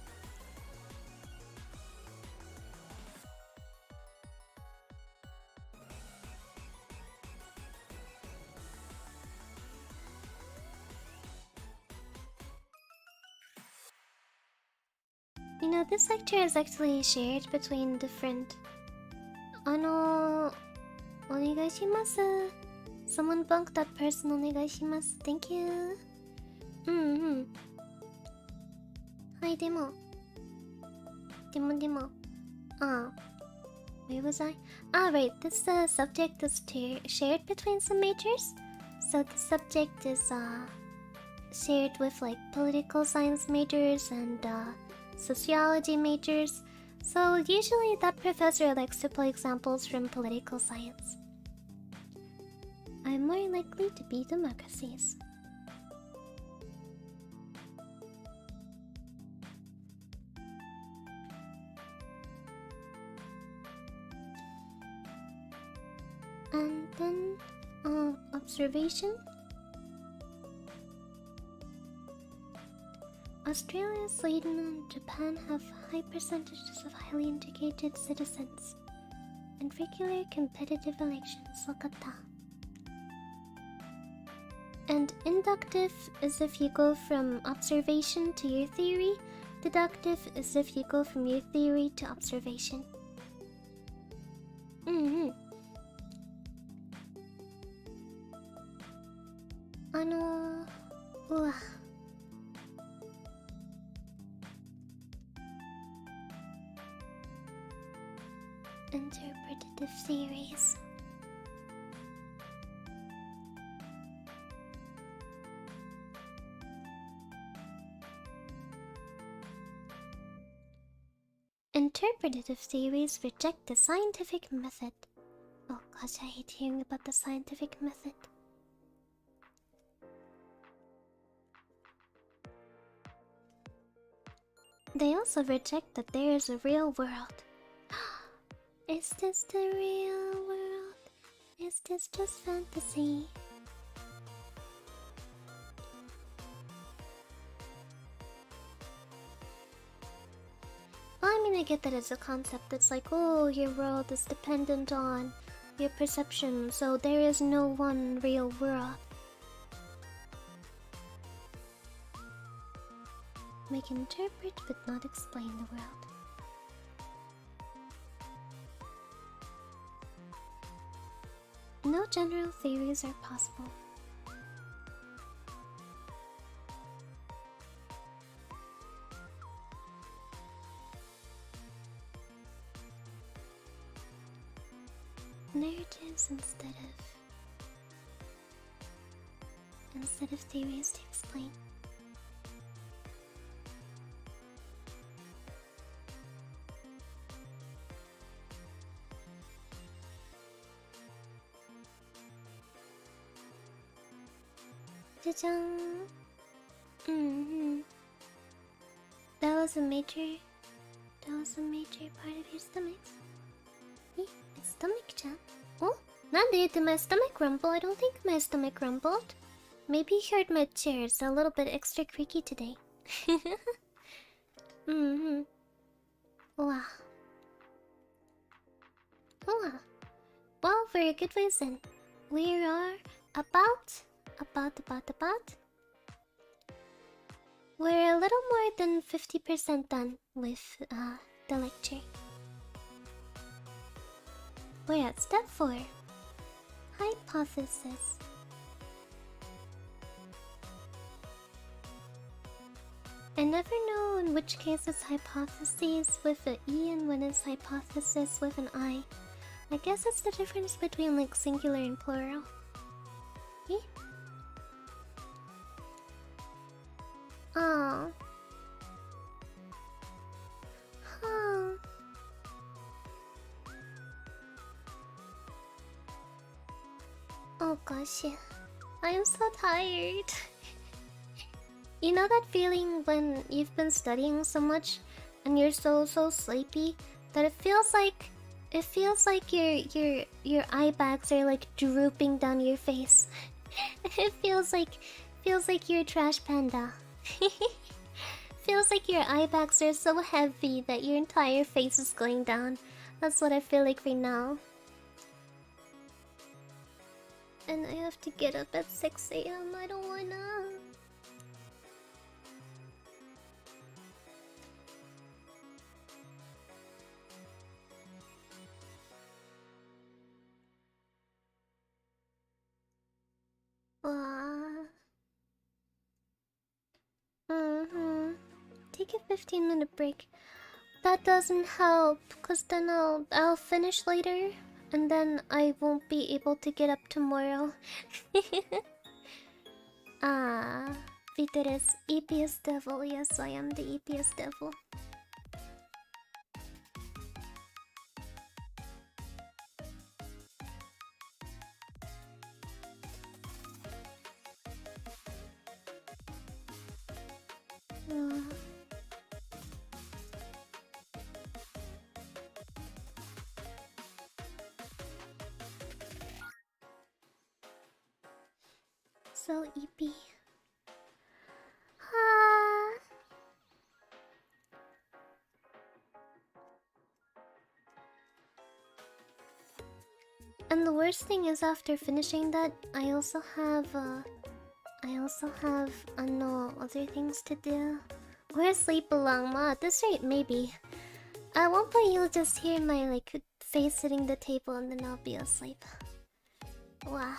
You know, this lecture is actually shared between different... onegaishimasu. Someone bunk that person, onegaishimasu. Thank you. Hi, demo. Where was I? Right, this subject is shared between some majors. So the subject is shared with like political science majors and sociology majors. So usually that professor likes to play examples from political science. Are more likely to be democracies. And then, observation. Australia, Sweden, and Japan have high percentages of highly educated citizens and regular competitive elections. Wakata. And inductive is if you go from observation to your theory. Deductive is if you go from your theory to observation. Interpretative theories. Interpretative theories reject the scientific method. Oh gosh, I hate hearing about the scientific method. They also reject that there is a real world. Is this the real world? Is this just fantasy? Well, I mean, I get that it's a concept that's like, oh, your world is dependent on your perception, so there is no one real world. We can interpret but not explain the world. No general theories are possible. Narratives instead of theories to explain. Jajang. That was a major part of your stomach. It's stomach chat. Oh, Nande, did my stomach rumble? I don't think my stomach rumbled. Maybe you heard my chair. It's a little bit extra creaky today. Wow. Wow. Well, very good reason. We are about. We're a little more than 50% done with the lecture. We're at step 4. Hypothesis. I never know in which case it's hypotheses with an E and when it's hypothesis with an I. I guess it's the difference between like singular and plural. Eh? Oh. Huh. Oh gosh, I'm so tired. You know that feeling when you've been studying so much and you're so sleepy that it feels like your eye bags are like drooping down your face. It feels like you're a trash panda. Feels like your eye bags are so heavy that your entire face is going down. That's what I feel like right now. And I have to get up at 6 AM. I don't wanna. Take a 15-minute break. That doesn't help, cause then I'll finish later, and then I won't be able to get up tomorrow. V-Dere's EPS devil. Yes, I am the EPS devil. So EP. And the worst thing is, after finishing that, I also have no other things to do. Or sleep along. At this rate, maybe. At one point, you'll just hear my like face hitting the table, and then I'll be asleep. Wow.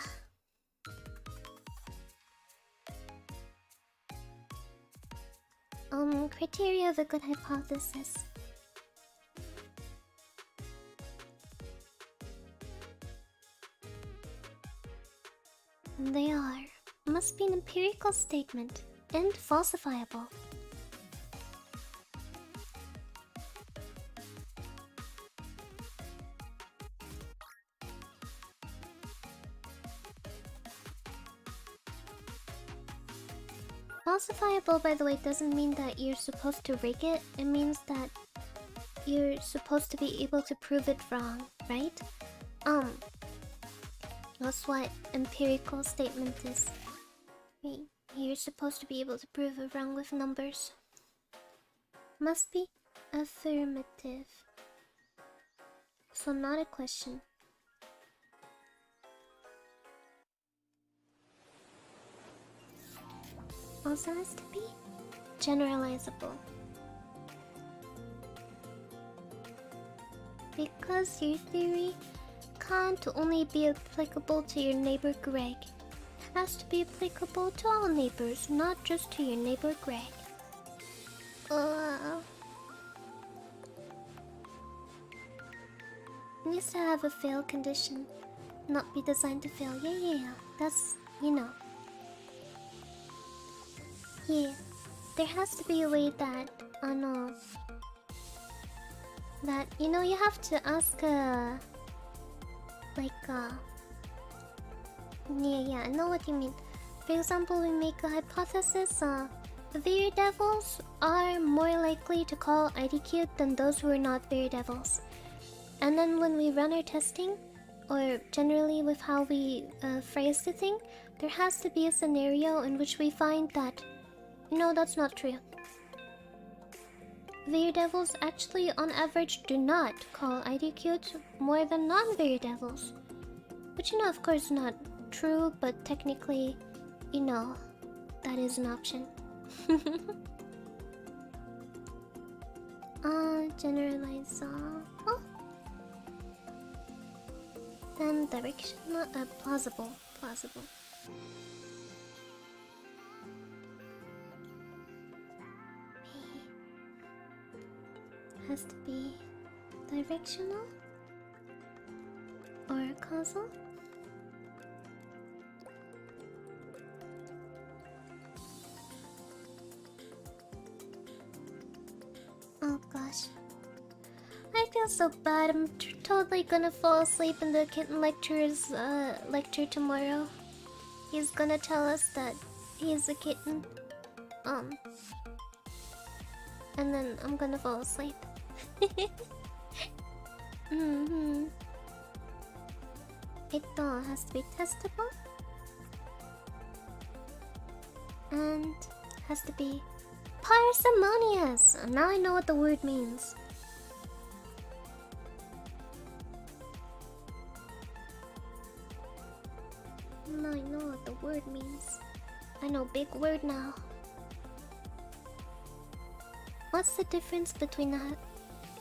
Criteria of a good hypothesis. They are. Must be an empirical statement and falsifiable. Falsifiable, by the way, doesn't mean that you're supposed to rig it. It means that you're supposed to be able to prove it wrong, right? That's what empirical statement is. You're supposed to be able to prove it wrong with numbers. Must be affirmative. So not a question. Also has to be generalizable. Because your theory can't only be applicable to your neighbor Greg. It has to be applicable to all neighbors, not just to your neighbor Greg. It needs to have a fail condition. Not be designed to fail. Yeah. That's, you know. Yeah. There has to be a way that, that, you know, you have to ask, yeah, I know what you mean. For example, we make a hypothesis. Viridevils are more likely to call IDQ than those who are not Viridevils. And then when we run our testing, or generally with how we phrase the thing, there has to be a scenario in which we find that, no, that's not true. Viridevils actually, on average, do not call IDQ more than non-Viridevils. Which, you know, of course, not true, but technically, you know, that is an option. Generalize. Oh. Then directional, plausible. Has to be directional or causal. Oh gosh, I feel so bad. I'm totally gonna fall asleep in the kitten lecturer's lecture tomorrow. He's gonna tell us that he's a kitten. And then I'm gonna fall asleep. It has to be testable. And has to be parsimonious. Now I know what the word means. Now I know what the word means. I know big word now. What's the difference between a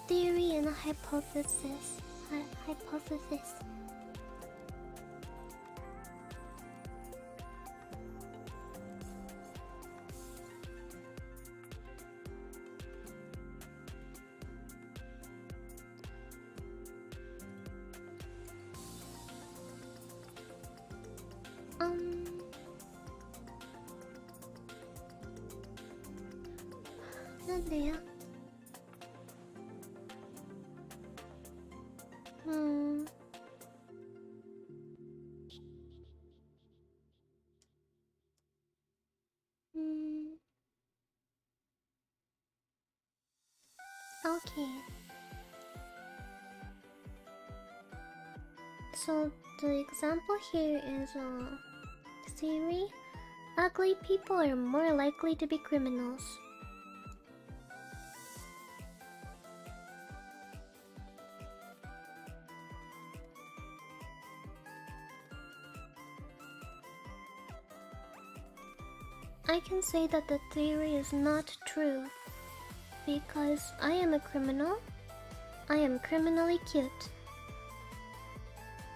theory and a hypothesis? Hypothesis. There. Okay. So the example here is theory. Ugly people are more likely to be criminals. I can say that the theory is not true because I am a criminal. I am criminally cute.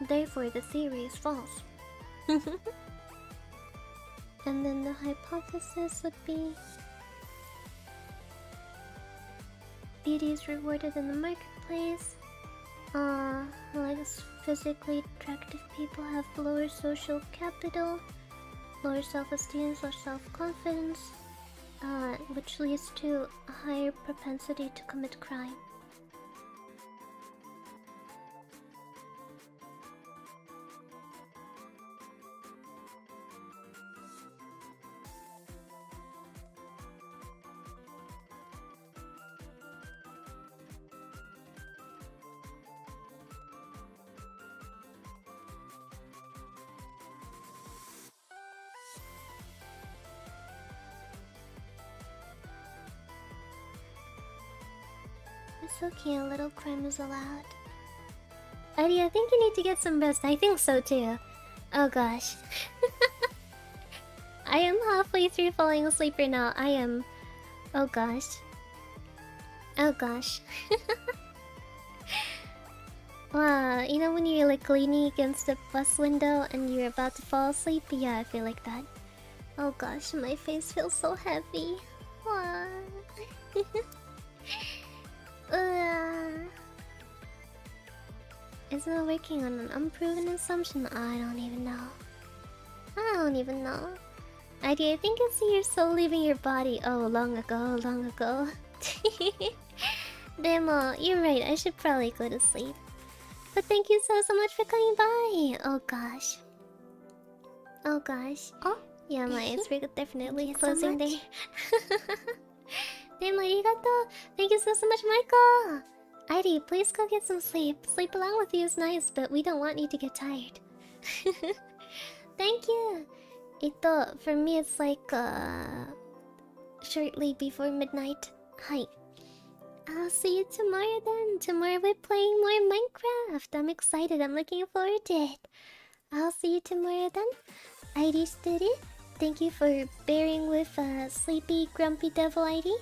Therefore, the theory is false. And then the hypothesis would be beauty is rewarded in the marketplace. Less physically attractive people have lower social capital, lower self-esteem or self-confidence, which leads to a higher propensity to commit crime. It's okay, a little crime is allowed. Eddie, I think you need to get some rest. I think so too. Oh gosh. I am halfway through falling asleep right now. I am. Oh gosh. Oh gosh. Wow, you know when you're like leaning against a bus window and you're about to fall asleep? Yeah, I feel like that. Oh gosh, my face feels so heavy. Wow. Isn't it working on an unproven assumption? I don't even know. I think I see your soul leaving your body. Oh, long ago. Demo, you're right. I should probably go to sleep. But thank you so much for coming by. Oh gosh. Oh, Yeah, it's definitely Thank you so closing much. day. Damn, arigato. Thank you so much, Michael. Heidi, please go get some sleep. Sleep along with you is nice, but we don't want you to get tired. Thank you. For me, it's like, shortly before midnight. Hi. I'll see you tomorrow then. Tomorrow we're playing more Minecraft. I'm excited. I'm looking forward to it. I'll see you tomorrow then. ID Steady, thank you for bearing with sleepy, grumpy devil ID.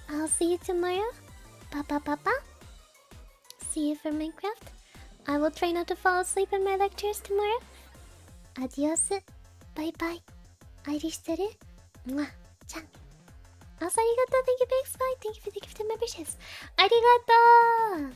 I'll see you tomorrow. Papa. See you for Minecraft. I will try not to fall asleep in my lectures tomorrow. Adios. Bye bye. ID Steady. Mwah. Chan. Also, arigato. Thank you, Big Spy. Thank you for the gifted memberships. Arigato!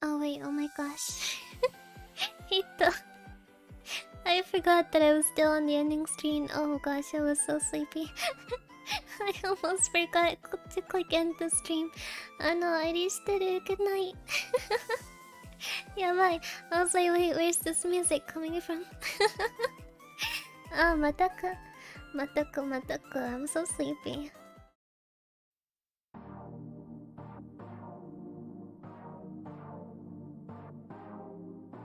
Oh wait, oh my gosh. Hito. I forgot that I was still on the ending screen. Oh gosh, I was so sleepy. I almost forgot to click end the stream. Oh no, I reached it. Good night. Yeah, bye. I was like, wait, where's this music coming from? Ah, mataku. Mataku. I'm so sleepy.